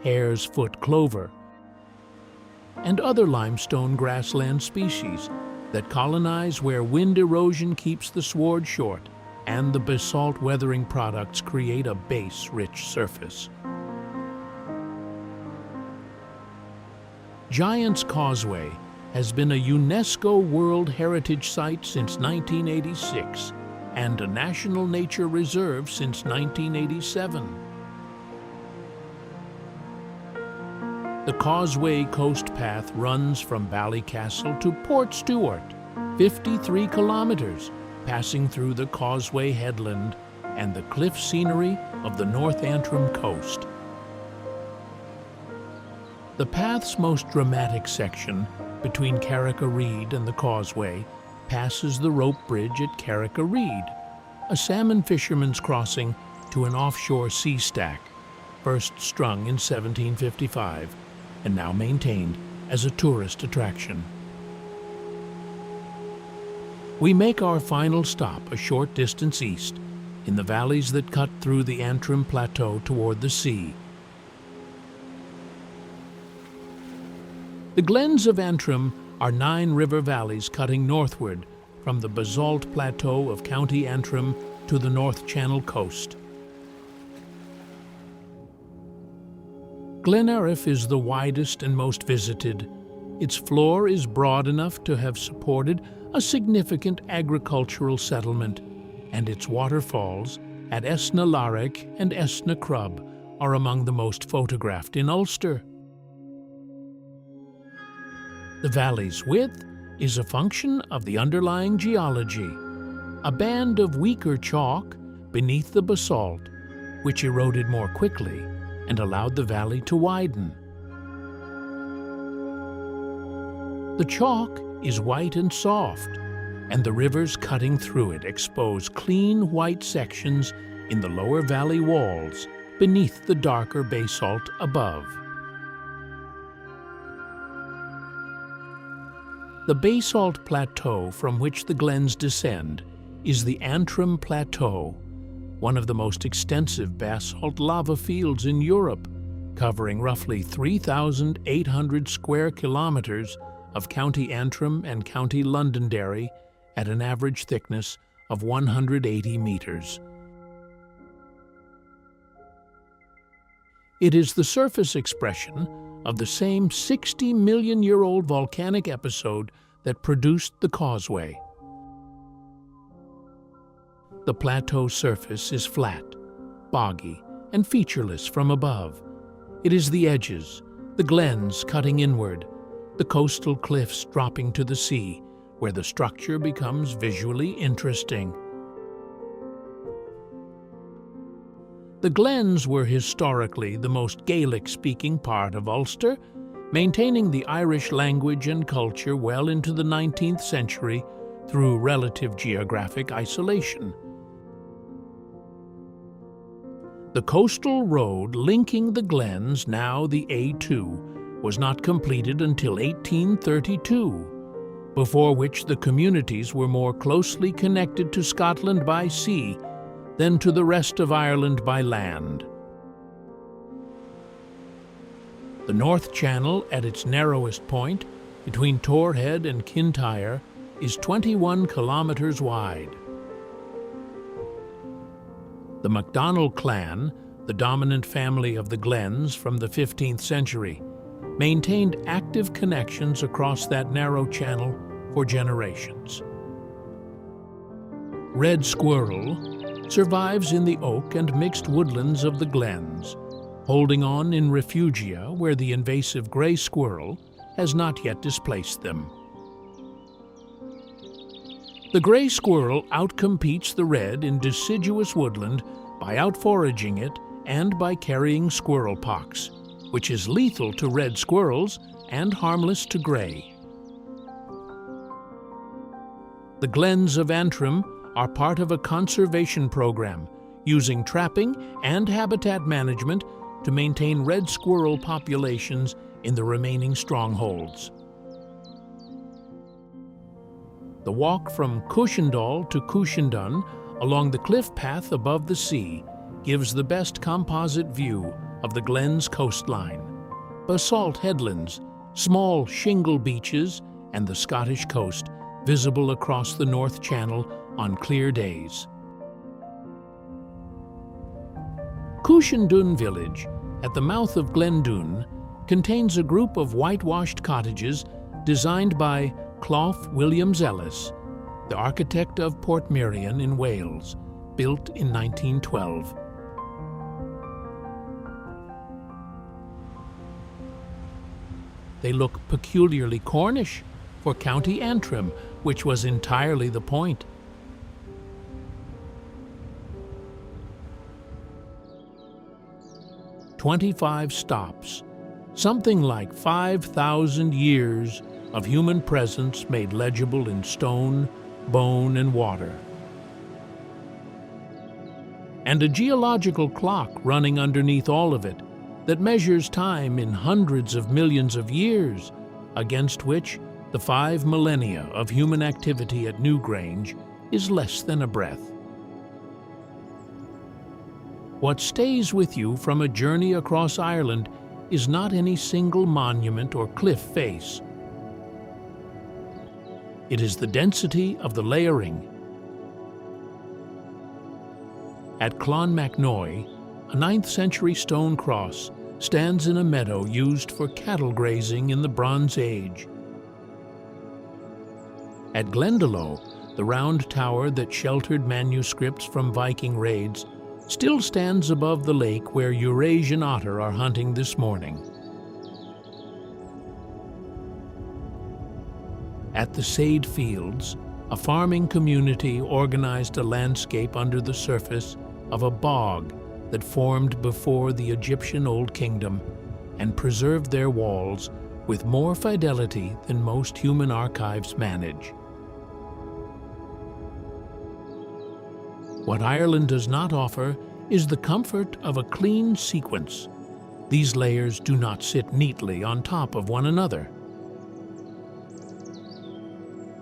hare's foot clover, and other limestone grassland species that colonize where wind erosion keeps the sward short and the basalt weathering products create a base-rich surface. Giant's Causeway has been a UNESCO World Heritage Site since 1986 and a National Nature Reserve since 1987. The Causeway Coast Path runs from Ballycastle to Port Stewart, 53 kilometers, passing through the Causeway headland and the cliff scenery of the North Antrim coast. The path's most dramatic section, between Carrick-a-Reed and the Causeway, passes the rope bridge at Carrick-a-Reed, a salmon fisherman's crossing to an offshore sea stack, first strung in 1755 and now maintained as a tourist attraction. We make our final stop a short distance east, in the valleys that cut through the Antrim Plateau toward the sea. The glens of Antrim are 9 river valleys cutting northward from the basalt plateau of County Antrim to the North Channel coast. Glen Erif is the widest and most visited. Its floor is broad enough to have supported a significant agricultural settlement, and its waterfalls at Esna Larrick and Esna Crub are among the most photographed in Ulster. The valley's width is a function of the underlying geology, a band of weaker chalk beneath the basalt, which eroded more quickly and allowed the valley to widen. The chalk is white and soft, and the rivers cutting through it expose clean white sections in the lower valley walls beneath the darker basalt above. The basalt plateau from which the glens descend is the Antrim Plateau, one of the most extensive basalt lava fields in Europe, covering roughly 3,800 square kilometers of County Antrim and County Londonderry at an average thickness of 180 meters. It is the surface expression of the same 60-million-year-old volcanic episode that produced the Causeway. The plateau surface is flat, boggy, and featureless from above. It is the edges, the glens cutting inward, the coastal cliffs dropping to the sea, where the structure becomes visually interesting. The glens were historically the most Gaelic-speaking part of Ulster, maintaining the Irish language and culture well into the 19th century through relative geographic isolation. The coastal road linking the glens, now the A2, was not completed until 1832, before which the communities were more closely connected to Scotland by sea than to the rest of Ireland by land. The North Channel, at its narrowest point, between Torhead and Kintyre, is 21 kilometers wide. The MacDonald clan, the dominant family of the Glens from the 15th century, maintained active connections across that narrow channel for generations. Red squirrel, survives in the oak and mixed woodlands of the glens, holding on in refugia where the invasive grey squirrel has not yet displaced them. The grey squirrel outcompetes the red in deciduous woodland by outforaging it and by carrying squirrel pox, which is lethal to red squirrels and harmless to grey. The glens of Antrim are part of a conservation program using trapping and habitat management to maintain red squirrel populations in the remaining strongholds. The walk from Cushendall to Cushendun along the cliff path above the sea gives the best composite view of the glen's coastline, basalt headlands, small shingle beaches, and the Scottish coast visible across the North Channel on clear days. Cushendun village, at the mouth of Glendoon, contains a group of whitewashed cottages designed by Clough Williams Ellis, the architect of Portmeirion in Wales, built in 1912. They look peculiarly Cornish for County Antrim, which was entirely the point. "25 stops, something like 5,000 years of human presence made legible in stone, bone, and water. And a geological clock running underneath all of it that measures time in hundreds of millions of years, against which the 5 millennia of human activity at Newgrange is less than a breath. What stays with you from a journey across Ireland is not any single monument or cliff face. It is the density of the layering. At Clonmacnoise, a 9th century stone cross stands in a meadow used for cattle grazing in the Bronze Age. At Glendalough, the round tower that sheltered manuscripts from Viking raids still stands above the lake where Eurasian otter are hunting this morning. At the Céide Fields, a farming community organized a landscape under the surface of a bog that formed before the Egyptian Old Kingdom and preserved their walls with more fidelity than most human archives manage. What Ireland does not offer is the comfort of a clean sequence. These layers do not sit neatly on top of one another.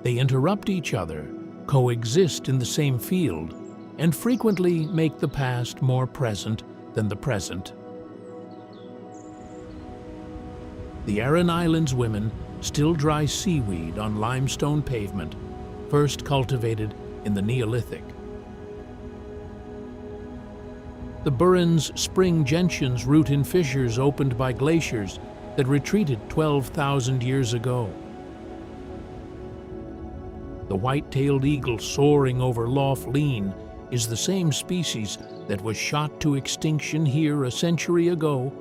They interrupt each other, coexist in the same field, and frequently make the past more present than the present. The Aran Islands women still dry seaweed on limestone pavement, first cultivated in the Neolithic. The Burren's spring gentians root in fissures opened by glaciers that retreated 12,000 years ago. The white-tailed eagle soaring over Lough Gur is the same species that was shot to extinction here a century ago,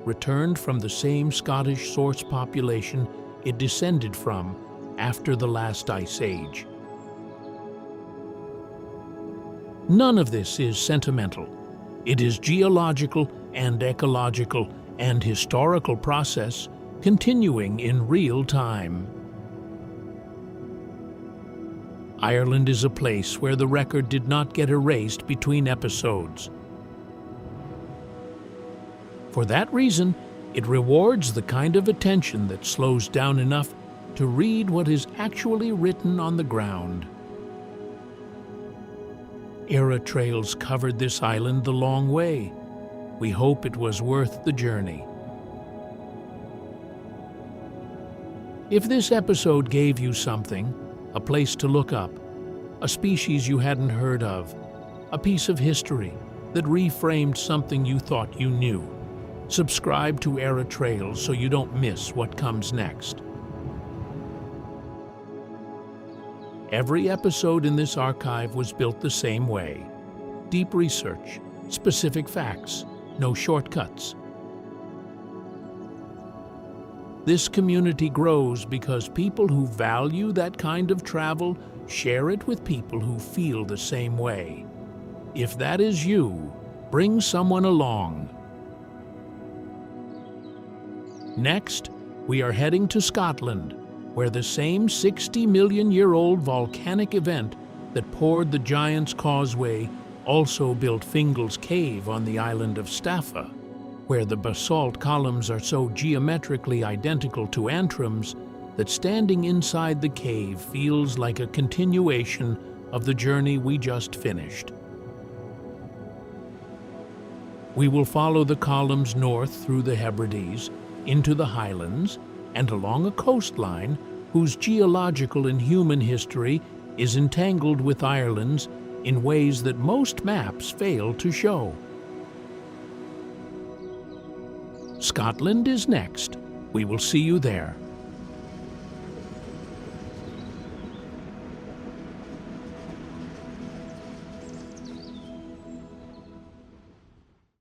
returned from the same Scottish source population it descended from after the last ice age. None of this is sentimental. It is geological and ecological and historical process continuing in real time. Ireland is a place where the record did not get erased between episodes. For that reason, it rewards the kind of attention that slows down enough to read what is actually written on the ground. Era trails covered this island the long way. We hope it was worth the journey. If this episode gave you something, a place to look up, a species you hadn't heard of, a piece of history that reframed something you thought you knew, subscribe to Era Trails so you don't miss what comes next. Every episode in this archive was built the same way. deep research, specific facts, no shortcuts. This community grows because people who value that kind of travel share it with people who feel the same way. If that is you, bring someone along. Next, we are heading to Scotland, where the same 60-million-year-old volcanic event that poured the Giant's Causeway also built Fingal's Cave on the island of Staffa, where the basalt columns are so geometrically identical to Antrim's that standing inside the cave feels like a continuation of the journey we just finished. We will follow the columns north through the Hebrides, into the Highlands, and along a coastline whose geological and human history is entangled with Ireland's in ways that most maps fail to show. Scotland is next. We will see you there.